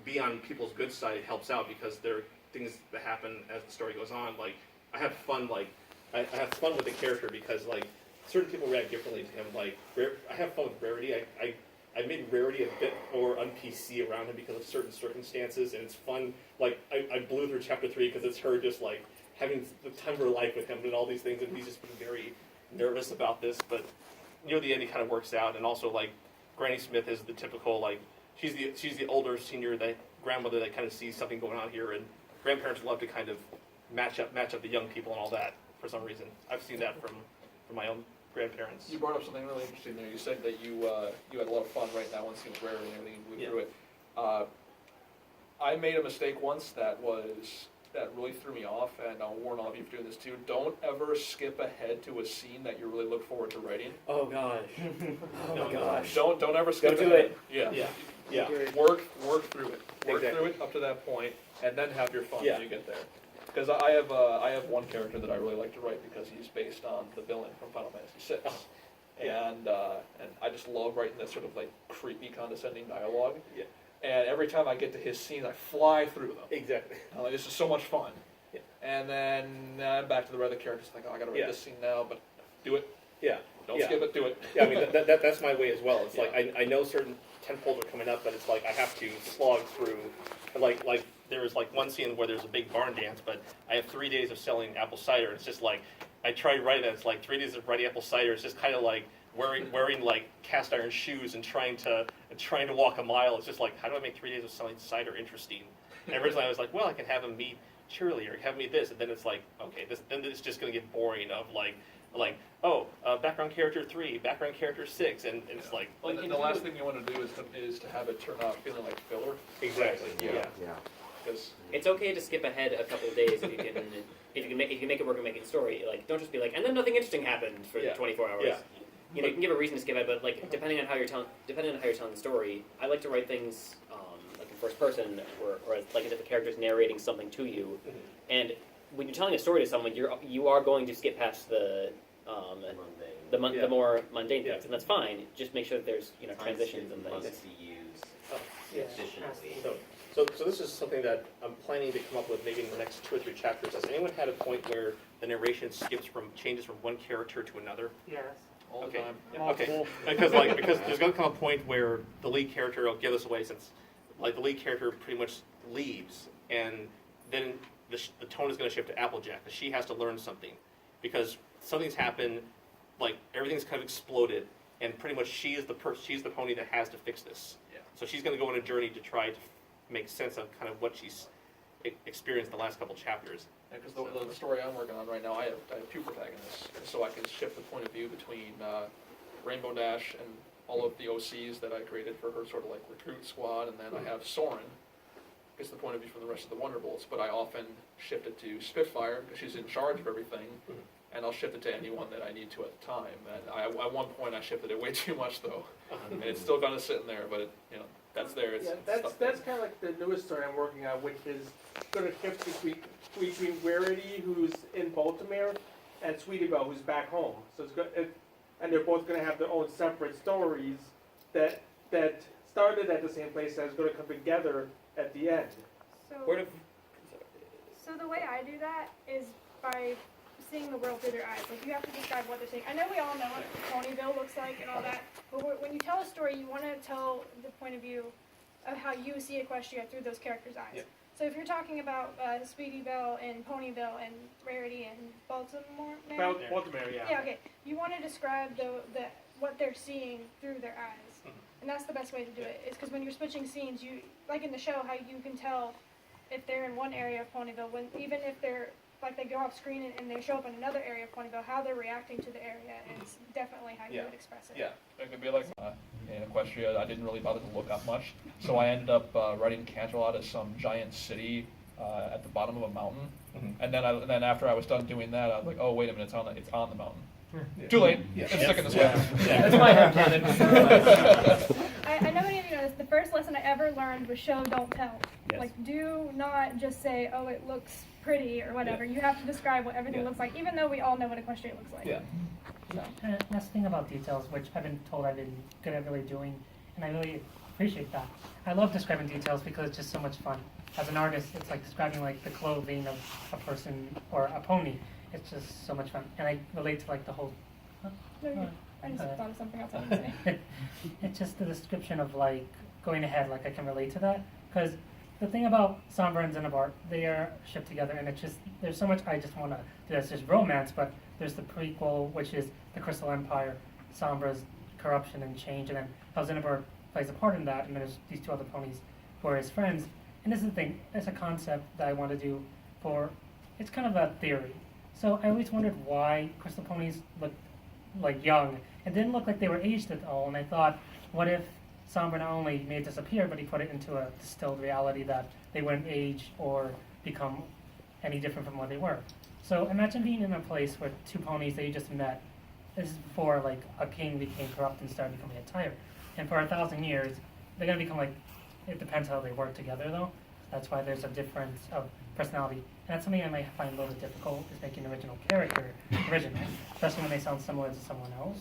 be on people's good side helps out because there are things that happen as the story goes on. Like I have fun, I have fun with the character because like certain people react differently to him. Like I have fun with Rarity. I made Rarity a bit more un-PC around him because of certain circumstances, and it's fun. Like I blew through chapter 3 because it's her just like having the time of her life with him and all these things, and he's just been very nervous about this. But near the end, he kind of works out, and also like Granny Smith is the typical like she's the older senior grandmother that kind of sees something going on here, and grandparents love to kind of match up the young people and all that for some reason. I've seen that from my own grandparents. You brought up something really interesting there. You said that you had a lot of fun writing that one scene with Rarity and everything, and blew through it. I made a mistake once that really threw me off, and I'll warn all of you for doing this too. Don't ever skip ahead to a scene that you really look forward to writing. Oh gosh. Oh gosh. Don't ever skip Don't do ahead. it. Yeah. Work through it. Work Exactly. through it up to that point, and then have your fun Yeah. when you get there. Because I have one character that I really like to write because he's based on the villain from Final Fantasy VI. Yeah. And I just love writing that sort of like creepy, condescending dialogue. Yeah. And every time I get to his scenes, I fly through them. Exactly. I'm like, this is so much fun. Yeah. And then I'm back to the other characters. Like, oh, I got to write this scene now, but do it. Yeah. Don't skip it. Do it. Yeah. I mean, that's my way as well. It's like I know certain tentpoles are coming up, but it's like I have to slog through. Like there was like one scene where there's a big barn dance, but I have 3 days of selling apple cider. It's just like I try writing that. It's like 3 days of writing apple cider. It's just kind of like wearing like cast iron shoes and trying to walk a mile. It's just like, how do I make 3 days of selling cider interesting? And originally I was like, well, I can have him meet Shirley or have him meet this, and then it's like, okay, then it's just going to get boring of like background character 3, background character 6, and it's like. Well, the last thing you want to do is to have it turn out feeling like filler. Exactly. Yeah. because It's okay to skip ahead a couple days if you can make it work and make it story. Like, don't just be like, and then nothing interesting happened for Yeah. 24 hours. Yeah. You know, you can give a reason to skip ahead, but like depending on how you're telling the story, I like to write things like in first person, or like as if a character's narrating something to you. Mhm. And when you're telling a story to someone, you are going to skip past the Yeah. the more mundane Yeah. things, and that's fine. Just make sure that there's transitions and things. Must be used Oh, Yeah. efficiently. so this is something that I'm planning to come up with maybe in the next 2 or 3 chapters. Has anyone had a point where the narration changes from one character to another? Yes. All the time. Yeah, okay. Because there's gonna come a point where the lead character will give this away, since like the lead character pretty much leaves, and then the tone is gonna shift to Applejack, because she has to learn something, because something's happened, like everything's kind of exploded, and pretty much she's the pony that has to fix this. Yeah. So she's gonna go on a journey to try to make sense of kind of what she's experienced the last couple chapters. Because the story I'm working on right now, I have 2 protagonists, and so I can shift the point of view between Rainbow Dash and all of the OCs that I created for her sort of like recruit squad, and then I have Soren, gets the point of view from the rest of the Wonderbolts, but I often shift it to Spitfire, because she's in charge of everything, and I'll shift it to anyone that I need to at the time. And at one point I shifted it way too much though, and it's still kind of sitting there, but it, that's there. It's, Yeah, it's that's kind of like the newest story I'm working on, which is going to shift between Rarity, who's in Baltimore, and Sweetie Belle, who's back home. So and they're both going to have their own separate stories that started at the same place and is going to come together at the end. Where So the way I do that is by seeing the world through their eyes. Like, you have to describe what they're seeing. I know we all know what Ponyville looks like and all that, but when you tell a story, you want to tell the point of view of how you see Equestria through those characters' eyes. Yeah. So if you're talking about Sweetie Belle and Ponyville and Rarity and Baltimore, Baltimore, yeah. yeah, okay. You want to describe the what they're seeing through their eyes, and that's the best way to do it. Is because when you're switching scenes, you like in the show how you can tell if they're in one area of Ponyville, when even if they're like they go off screen and they show up in another area of Ponyville, how they're reacting to the area is definitely how you Yeah. would express it. Yeah. It could be like in Equestria, I didn't really bother to look up much, so I ended up writing Canterlot as some giant city at the bottom of a mountain, and then after I was done doing that, I was like, oh wait a minute, it's on the mountain. Too late. It's stuck in the sweat. That's my headcanon. I know many of you know this. The first lesson I ever learned was show, don't tell. Yes. Like, do not just say, oh, it looks pretty or whatever. You have to describe what everything looks like, even though we all know what Equestria looks like. Yeah. So. And that's the thing about details, which I've been told I've been good at really doing, and I really appreciate that. I love describing details because it's just so much fun. As an artist, it's like describing like the clothing of a person or a pony. It's just so much fun, and I relate to like the whole. No, I just thought of something else I was going to say. It's just the description of like going ahead, like I can relate to that, because the thing about Sombra and Xenobar, they are shipped together, and it's just there's so much I just want to. There's just romance, but there's the prequel, which is the Crystal Empire, Sombra's corruption and change, and then how Xenobar plays a part in that, and then there's these 2 other ponies who are his friends. And this is the thing, it's a concept that I want to do for, it's kind of a theory. So I always wondered why crystal ponies looked like young. It didn't look like they were aged at all, and I thought, what if Sombra not only made this appear, but he put it into a distilled reality that they wouldn't age or become any different from what they were. So imagine being in a place with 2 ponies that you just met. This is before like a king became corrupt and started becoming a tyrant. And for 1,000 years, they're gonna become like, it depends how they work together though. That's why there's a difference of personality. And that's something I might find a little bit difficult, is making an original character original, especially when they sound similar to someone else.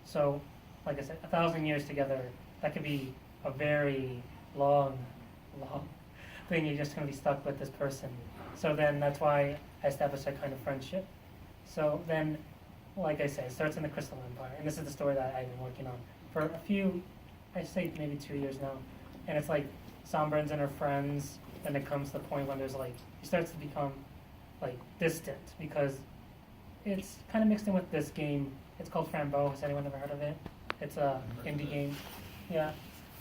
So, like I said, 1,000 years together, that could be a very long thing. You're just gonna be stuck with this person. So then that's why I established that kind of friendship. So then, like I said, it starts in the Crystal Empire, and this is the story that I've been working on for a few, I say maybe 2 years now. And it's like Sombrans and her friends, and it comes to the point when there's like, he starts to become like distant, because it's kind of mixed in with this game. It's called Frambeau. Has anyone ever heard of it? It's a indie game. Yeah.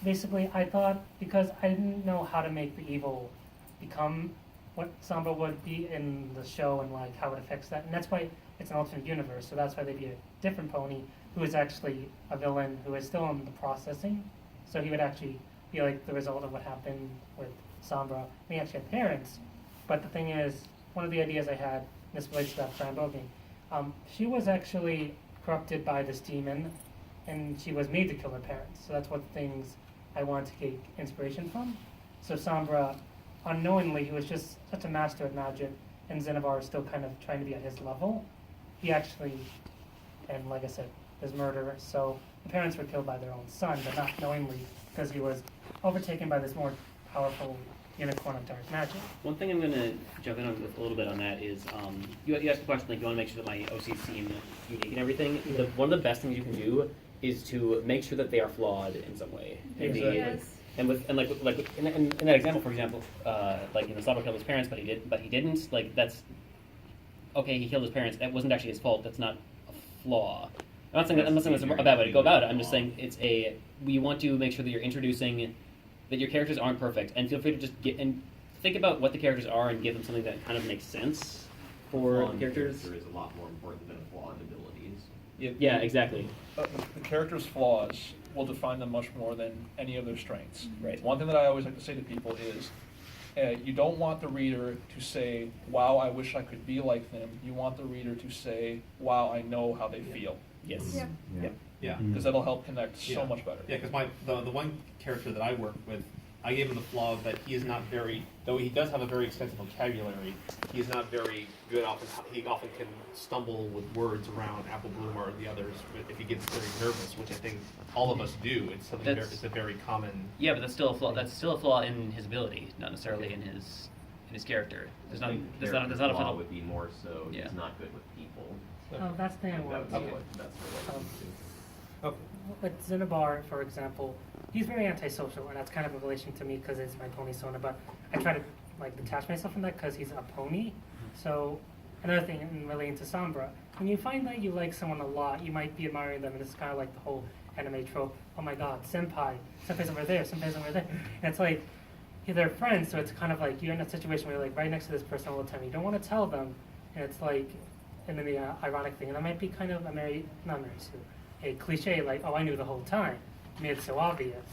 Basically, I thought, because I didn't know how to make the evil become what Sombra would be in the show and like how it affects that, and that's why it's an alternate universe. So that's why they'd be a different pony who is actually a villain who is still in the processing. So he would actually be like the result of what happened with Sombra. They actually had parents, but the thing is, one of the ideas I had, and this relates to that Frambogi, she was actually corrupted by this demon, and she was made to kill her parents. So that's what things I wanted to get inspiration from. So Sombra, unknowingly, he was just such a master at magic, and Zenibar was still kind of trying to be at his level. He actually, and like I said, is murderer. So the parents were killed by their own son, but not knowingly, because he was overtaken by this more powerful unicorn of dark magic. One thing I'm going to jump in on with a little bit on that is, you asked the question, like, you want to make sure that my OCs seem unique and everything. One of the best things you can do is to make sure that they are flawed in some way. Maybe, Yes. and in that example, for example, Slava killed his parents, but he didn't. Like, that's okay. He killed his parents. That wasn't actually his fault. That's not a flaw. I'm not saying that's a bad way to go about it. I'm just saying we want to make sure that you're introducing that your characters aren't perfect, and feel free to just think about what the characters are and give them something that kind of makes sense for the characters. Character is a lot more important than flawed abilities. Yeah, exactly. The character's flaws will define them much more than any of their strengths. Right. One thing that I always like to say to people is, you don't want the reader to say, wow, I wish I could be like them. You want the reader to say, wow, I know how they feel. Yes. Yeah. Yep. Yeah. Because that'll help connect so Yeah. much better. Yeah, because the one character that I work with, I gave him the flaw that he is not very, though he does have a very extensive vocabulary, he is not very good. He often can stumble with words around Apple Bloom or the others if he gets very nervous, which I think all of us do. It's something. It's a very common. Yeah, but that's still a flaw. That's still a flaw in his ability, not necessarily in his character. There's not a flaw flaw. would be more so Yeah. he's not good with people. Oh, that's the thing I wanted to That's what With Zenibar, for example, he's very antisocial, and that's kind of a relation to me because it's my pony Sona, but I try to detach myself from that because he's a pony. So another thing in relating to Sombra, when you find that you like someone a lot, you might be admiring them, and it's kind of like the whole anime trope, oh my god, senpai's over there, senpai's over there. And it's like, they're friends, so it's kind of like you're in a situation where you're like right next to this person all the time. You don't want to tell them, and it's like, and then the ironic thing, and that might be kind of a cliche, like, oh, I knew the whole time. Made it so obvious.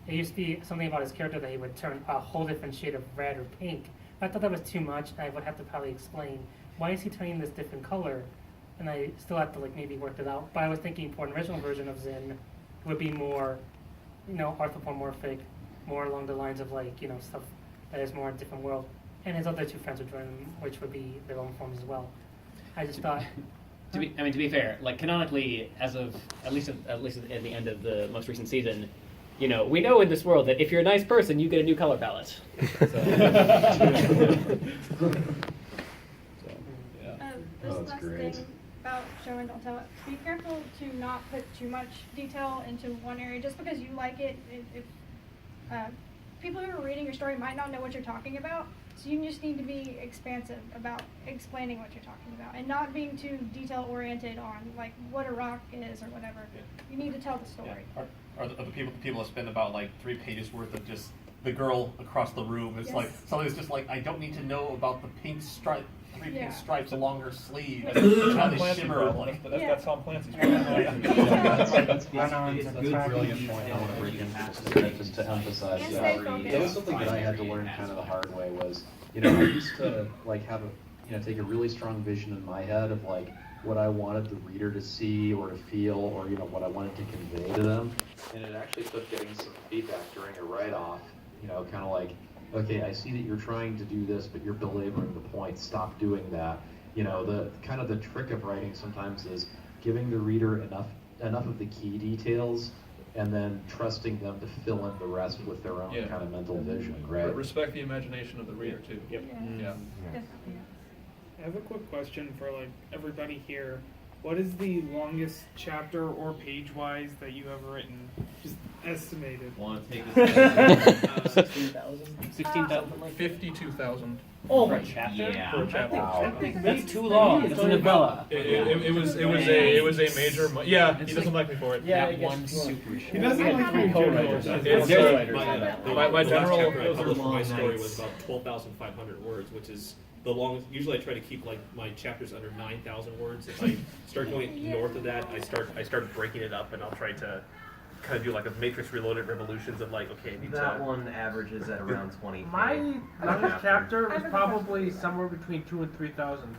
It used to be something about his character that he would turn a whole different shade of red or pink. I thought that was too much. I would have to probably explain, why is he turning this different color? And I still have to maybe work it out. But I was thinking for an original version of Zin, it would be more, anthropomorphic, more along the lines of stuff that is more a different world. And his other two friends would join him, which would be their own forms as well. I just thought. To be fair, canonically, as of at least at the end of the most recent season, we know in this world that if you're a nice person, you get a new color palette. This that's last great. thing about show and don't tell. Be careful to not put too much detail into one area just because you like it. If people who are reading your story might not know what you're talking about, so you just need to be expansive about explaining what you're talking about and not being too detail oriented on what a rock is or whatever. You need to tell the story. Yeah. Or the people that spend about 3 pages worth of just the girl across the room. It's Yes. something that's just I don't need to know about the pink stripe, three Yeah. pink stripes along her sleeve. Yeah. And how Tom they Clancy shimmer. problem. That's Tom Clancy's That's Run-ons it's a and good, tracking. brilliant point I want to bring in just to emphasize. And stay focused. It was something that I had to learn kind of the hard way. Was I used to have take a really strong vision in my head of what I wanted the reader to see or to feel, or what I wanted to convey to them. And it actually took getting some feedback during a write-off. Kind of okay, I see that you're trying to do this, but you're belaboring the point. Stop doing that. The trick of writing sometimes is giving the reader enough of the key details, and then trusting them to fill in the rest with their own kind of mental vision, right? Respect the imagination of the reader too. Yep. Yeah. Definitely. I have a quick question for everybody here. What is the longest chapter or page-wise that you have written? Just estimated. Want to take this? 16,000. 52,000 Oh, For a chapter? Yeah. per chapter. Wow. That's too long. It's a novella. It was a major. Yeah, he doesn't like me for it. Yeah, That one super He doesn't I like have me it. generally. My general- chapter I those are published for my long story nights. was about 12,500 words, which is the longest. Usually, I try to keep my chapters under 9,000 words. If I start going north of that, I start breaking it up, and I'll try to kind of do like a Matrix Reloaded Revolutions of like, okay, I need That to. one averages at around 20. My longest chapter I was have a probably somewhere between 2,000 and 3,000.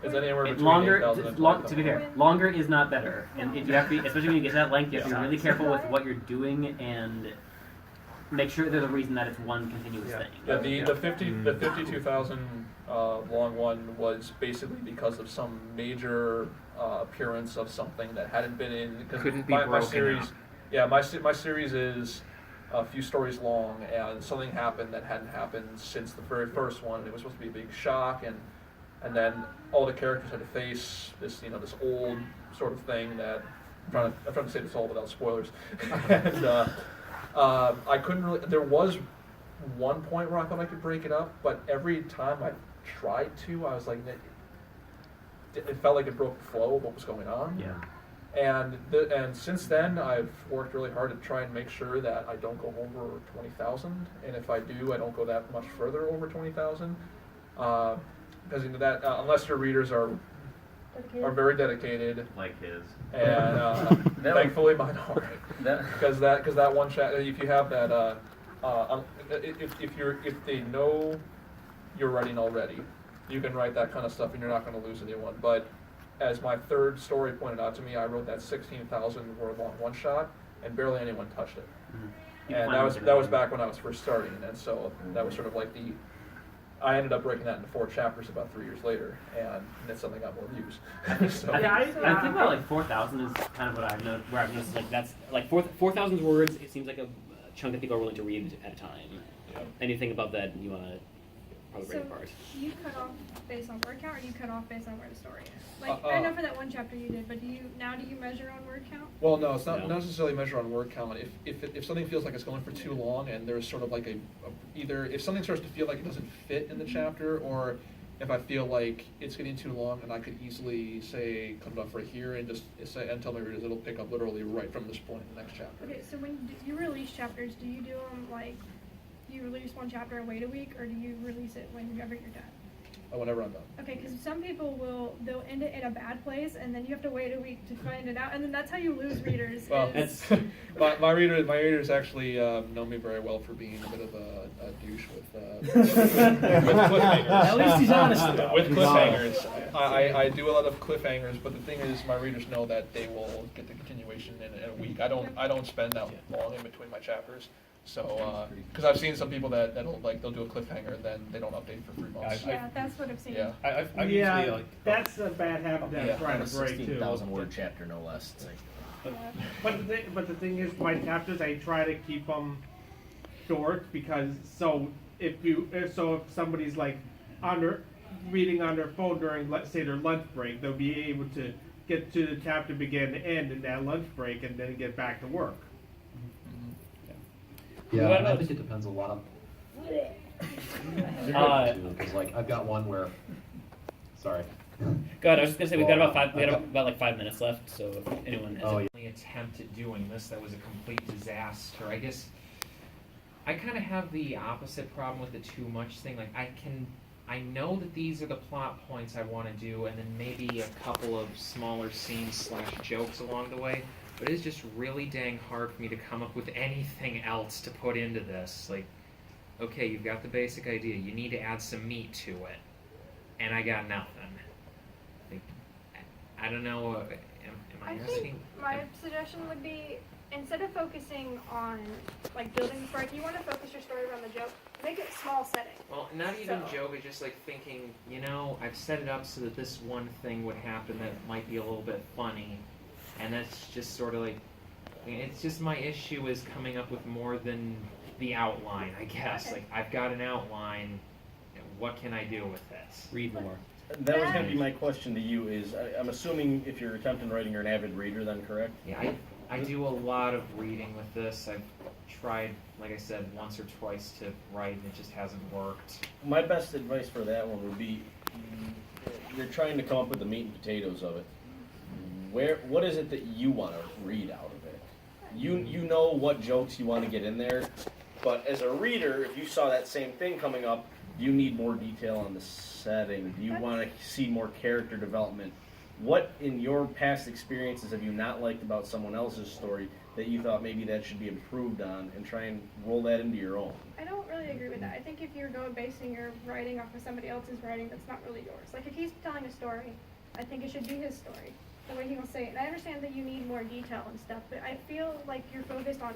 It's anywhere between Longer, 8,000 and to be fair, 20,000. longer is not better, and if you have to, be, especially when you get to that length, you have to be really careful with Right. what you're doing and make sure there's a reason that it's one continuous Yeah. thing. Yeah, the 52,000 long one was basically because of some major appearance of something that hadn't been in. Because Couldn't be my broken series, out. yeah, my series is a few stories long, and something happened that hadn't happened since the very first one. It was supposed to be a big shock, and then all the characters had to face this, this old sort of thing that I'm trying to say this all without spoilers, and I couldn't really. There was one point where I thought I could break it up, but every time I tried to, I was like, it felt like it broke the flow of what was going on. Yeah. And since then, I've worked really hard to try and make sure that I don't go over 20,000, and if I do, I don't go that much further over 20,000, because unless your readers are very dedicated, Like his. and thankfully mine are, That, because that one chat, if you have that, if they know you're writing already, you can write that kind of stuff and you're not going to lose anyone. But as my third story pointed out to me, I wrote that 16,000 word long one shot, and barely anyone touched it. You And find that was it in- back when I was first starting, and so that was sort of like I ended up breaking that into 4 chapters about 3 years later, and it suddenly got more views. So, I think about like 4,000 is kind of what I've noticed. Where I've noticed like that's like 4,000 words. It seems like a chunk that people are willing to read at a time. Yeah. Anything above that, you want to probably break So apart. you cut off based on word count, or you cut off based on where the story is? Like I know for that one chapter you did, but do you measure on word count? Well, no, it's not No. necessarily measured on word count. If something feels like it's going for too long, and there's sort of like either if something starts to feel like it doesn't fit in the chapter, or if I feel like it's getting too long, and I could easily say cut it off right here and just say and tell my readers it'll pick up literally right from this point in the next chapter. Okay, so when you release chapters, do you do them like you release one chapter and wait a week, or do you release it whenever you're done? Whenever I'm done. Okay, because some people they'll end it in a bad place, and then you have to wait a week to find it out, and then that's how you lose readers. Well, is- my readers actually know me very well for being a bit of a douche with cliffhangers. At least he's honest about it. With He's cliffhangers, I do a lot of cliffhangers, but the thing is, my readers know that they will get the continuation in a week. I don't spend that long in between my chapters. So, because I've seen some people they'll do a cliffhanger and then they don't update for 3 months. yeah, that's what I've seen. Yeah. I'm yeah, usually like. that's a bad habit that Yeah. I'm trying a to break too. 16,000 word chapter, no less. It's like, Yeah. But the thing is, my chapters I try to keep them short because if somebody's like reading on their phone during, let's say, their lunch break, they'll be able to get to the chapter begin to end in that lunch break and then get back to work. Yeah, What and I about- think it depends a lot. Uh, Because like I've got one where, sorry. Go ahead. I was just gonna say we've got Well, about five. We I've got got- about like 5 minutes left. So if anyone has Oh, any- yeah. only attempt at doing this that was a complete disaster. I guess I kind of have the opposite problem with the too much thing. Like I know that these are the plot points I want to do, and then maybe a couple of smaller scenes / jokes along the way. But it is just really dang hard for me to come up with anything else to put into this. Like, okay, you've got the basic idea. You need to add some meat to it, and I got nothing. Like, I don't know. Am I I asking? think my suggestion would be instead of focusing on like building the story, if you want to focus your story around the joke, make it small setting. Well, not even So- joke, it's just like thinking, I've set it up so that this one thing would happen that might be a little bit funny. And that's just sort of like, it's just my issue is coming up with more than the outline, I guess. Okay. Like, I've got an outline, what can I do with this? read more. that was going to be my question to you is, I'm assuming if you're attempting writing, you're an avid reader then, correct? Yeah, I do a lot of reading with this. I've tried, like I said, once or twice to write, and it just hasn't worked. My best advice for that one would be, you're trying to come up with the meat and potatoes of it. What is it that you want to read out of it? You know what jokes you want to get in there, but as a reader, if you saw that same thing coming up, you need more detail on the setting. Do you want to see more character development? What in your past experiences have you not liked about someone else's story that you thought maybe that should be improved on, and try and roll that into your own. I don't really agree with that. I think if you're basing your writing off of somebody else's writing, that's not really yours. Like if he's telling a story, I think it should be his story, the way he will say it. And I understand that you need more detail and stuff, but I feel like you're focused on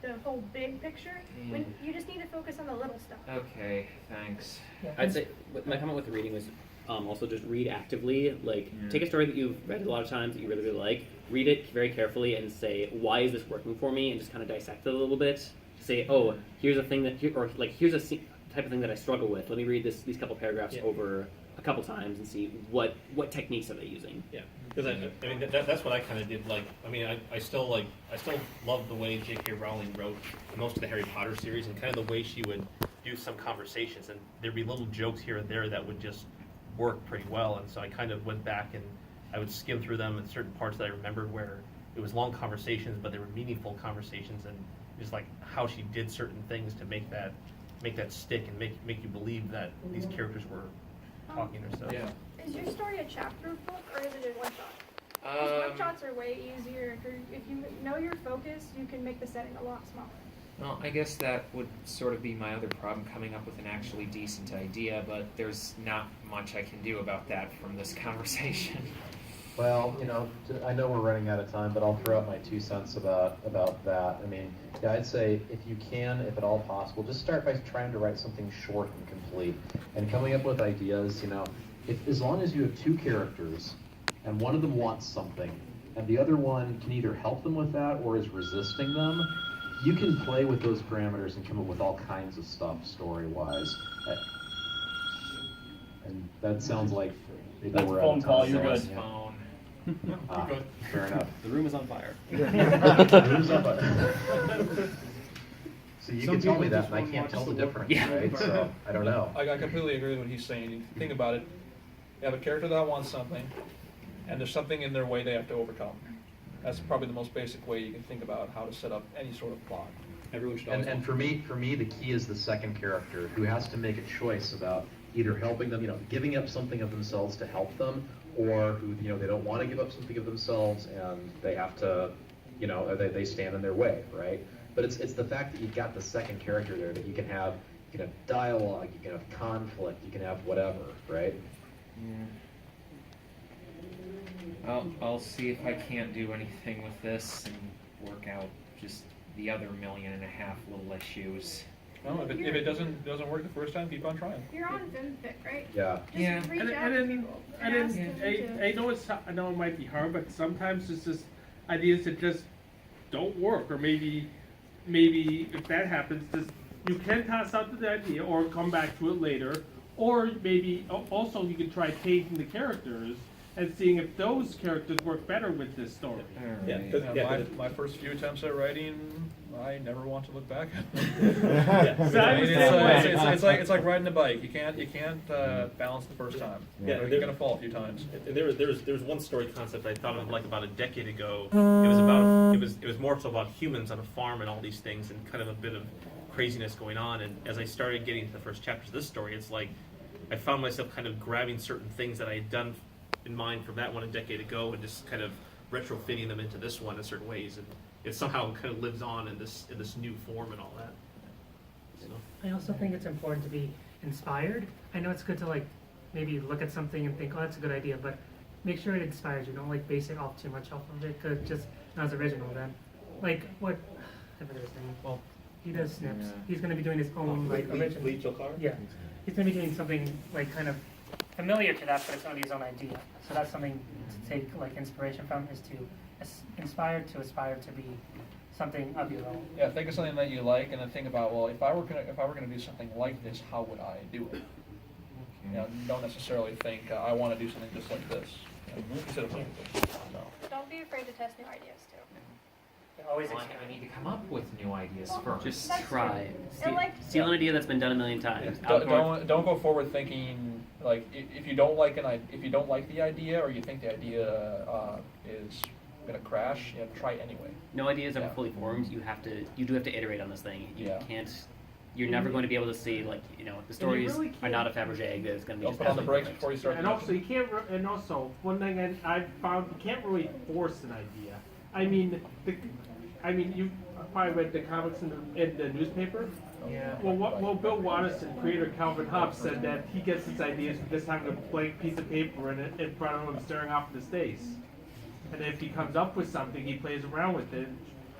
the whole big picture when you just need to focus on the little stuff. Okay, thanks. I'd say my comment with the reading was also just read actively. Like, take a story that you've read a lot of times that you really, really like, read it very carefully and say, why is this working for me? And just kind of dissect it a little bit. Say, oh, here's a thing that, or like, here's a type of thing that I struggle with. Let me read these couple paragraphs over a couple times and see what techniques are they using. Yeah, because I mean that's what I kind of did. Like, I mean, I still love the way J.K. Rowling wrote most of the Harry Potter series, and kind of the way she would do some conversations, and there'd be little jokes here and there that would just work pretty well. And so I kind of went back and I would skim through them in certain parts that I remembered where it was long conversations, but they were meaningful conversations, and just like how she did certain things to make that stick and make you believe that these characters were talking or stuff. Yeah. Is your story a chapter book or is it a one shot? One shots are way easier. If you know your focus, you can make the setting a lot smaller. Well, I guess that would sort of be my other problem, coming up with an actually decent idea, but there's not much I can do about that from this conversation. Well, I know we're running out of time, but I'll throw out my 2 cents about that. I mean, yeah, I'd say if you can, if at all possible, just start by trying to write something short and complete, and coming up with ideas. As long as you have 2 characters, and one of them wants something, and the other one can either help them with that or is resisting them, you can play with those parameters and come up with all kinds of stuff story-wise. And that sounds like maybe That's we're a phone out of call, time. you're good. Phone. Fair enough. The room is on fire. The room's on fire. So you can tell me that, and I can't tell the difference, right? So I don't know. I completely agree with what he's saying. You think about it. You have a character that wants something, and there's something in their way they have to overcome. That's probably the most basic way you can think about how to set up any sort of plot. Everyone should And for me, the key is the second character who has to make a choice about either helping them, giving up something of themselves to help them, or who, they don't want to give up something of themselves and they have to, they stand in their way, right? But it's the fact that you've got the second character there that you can have dialogue, you can have conflict, you can have whatever, right? I'll see if I can't do anything with this and work out just the other 1.5 million little issues. No, if it doesn't work the first time, keep on trying. You're on FinFic, right? Yeah. Just reach out to people and ask them to. I know it might be hard, but sometimes it's just ideas that just don't work, or maybe if that happens, just you can toss out the idea or come back to it later, or maybe also you can try changing the characters and seeing if those characters work better with this story. My first few attempts at writing, I never want to look back. It's like riding a bike. You can't balance the first time. Yeah, you're gonna fall a few times. And there was one story concept I thought of like about a decade ago. It was more so about humans on a farm and all these things and kind of a bit of craziness going on. And as I started getting to the first chapters of this story, it's like I found myself kind of grabbing certain things that I had done in mind from that one a decade ago and just kind of retrofitting them into this one in certain ways, and it somehow kind of lives on in this new form and all that. I also think it's important to be inspired. I know it's good to maybe look at something and think, oh, that's a good idea, but make sure it inspires you. Don't base it off too much off of it, because just not as original then. Like what? I forget his name. Well, he does snips. Yeah. He's going to be doing his own original. Yeah, he's going to be doing something kind of familiar to that, but it's going to be his own idea. So that's something to take inspiration from, is to aspire to be something of your own. Yeah, think of something that you like, and then think about, well, if I were gonna do something like this, how would I do it? Don't necessarily think I want to do something just like this. Instead of Don't be afraid to test new ideas too. Always I need to come up with new ideas first. Just That's try. true. Steal an idea that's been done 1 million times. Don't go forward thinking if you don't like the idea, or you think the idea is gonna crash, try it anyway. No idea is ever fully formed. You do have to iterate on this thing. You're never going to be able to see the stories are not a Fabergé egg that is going to be Don't just put on the brakes perfect. before you start. And also, you can't. And also, one thing I found, you can't really force an idea. I mean, I mean, you probably read the comics in the newspaper. Yeah. Well, Bill Watterson, creator Calvin Hobbes, said that he gets his ideas from just having a blank piece of paper in front of him staring off into space. And if he comes up with something, he plays around with it,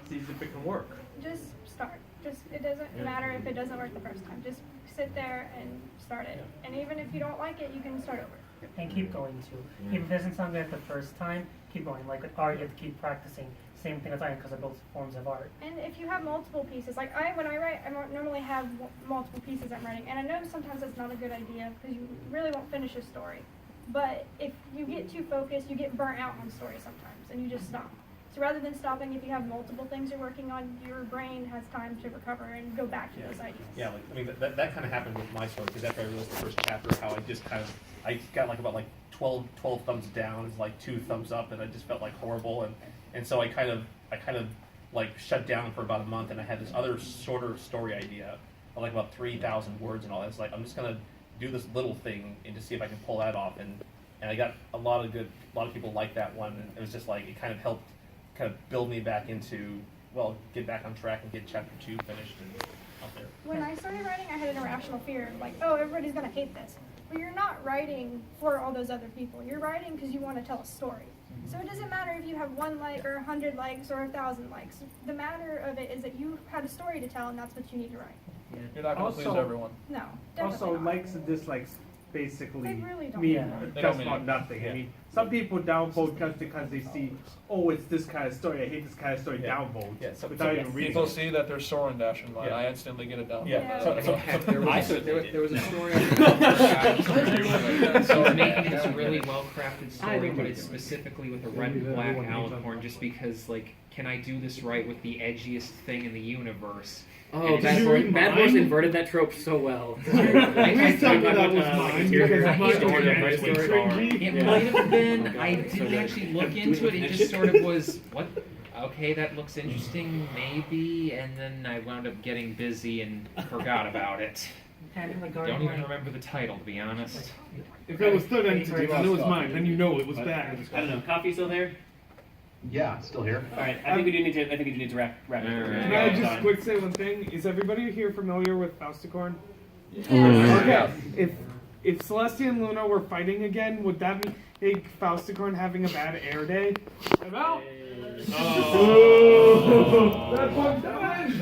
sees if it can work. Just start. It doesn't matter if it doesn't work the first time. Just sit there and start it. And even if you don't like it, you can start over. And keep going too. Even if it doesn't sound good at the first time, keep going. Like with art, you have to keep practicing. Same thing as I am because of both forms of art. And if you have multiple pieces, like when I write, I normally have multiple pieces I'm writing. And I know sometimes that's not a good idea because you really won't finish a story. But if you get too focused, you get burnt out on stories sometimes, and you just stop. So rather than stopping, if you have multiple things you're working on, your brain has time to recover and go back to those ideas. Yeah, like, I mean, that kind of happened with my story, because after I realized the first chapter, how I got like about 12 thumbs down, like 2 thumbs up, and I just felt like horrible, and so I kind of like shut down for about a month, and I had this other shorter story idea of like about 3,000 words and all that. It's like, I'm just gonna do this little thing and to see if I can pull that off, and I got a lot of people like that one, and it was just like, it kind of helped build me back into, well, get back on track and get chapter 2 finished and out there. When I started writing, I had an irrational fear of like, oh, everybody's going to hate this. But you're not writing for all those other people. You're writing because you want to tell a story. So it doesn't matter if you have 1 like or 100 likes or 1,000 likes. The matter of it is that you had a story to tell, and that's what you need to write. Yeah. You're not going to please Also- everyone. No, definitely Also, not. likes and dislikes basically They really don't mean matter. They don't just mean about it. nothing. Yeah. I mean, some people downvote just because they see, oh, it's this kind of story. I hate this kind of story. Yeah. Downvote Yeah, so- without so even reading People it. see that there's Soren Dash in mine. Yeah. I instantly get it down. Yeah. Yeah. There was a story on So- making this really well-crafted story, but it's specifically with a red and black alicorn, just because, like, can I do this right with the edgiest thing in the universe? Oh, And Bad it's- Horse, Bad Horse inverted that trope so well. It might have been. I didn't actually look into it. It just sort of was, what? Okay, that looks interesting, maybe. And then I wound up getting busy and forgot about it. And like Don't even remember the title, to be honest. If it was third entity, then it was mine. Then you know it was bad. I don't know. Coffee still there? Yeah, still here. All right. I think we do need to. I think we do need to wrap it. All right. Can I just quick say one thing? Is everybody here familiar with Fausticorn? Yes. Okay. If Celestia and Luna were fighting again, would that make Fausticorn having a bad air day? I'm out. Oh. That one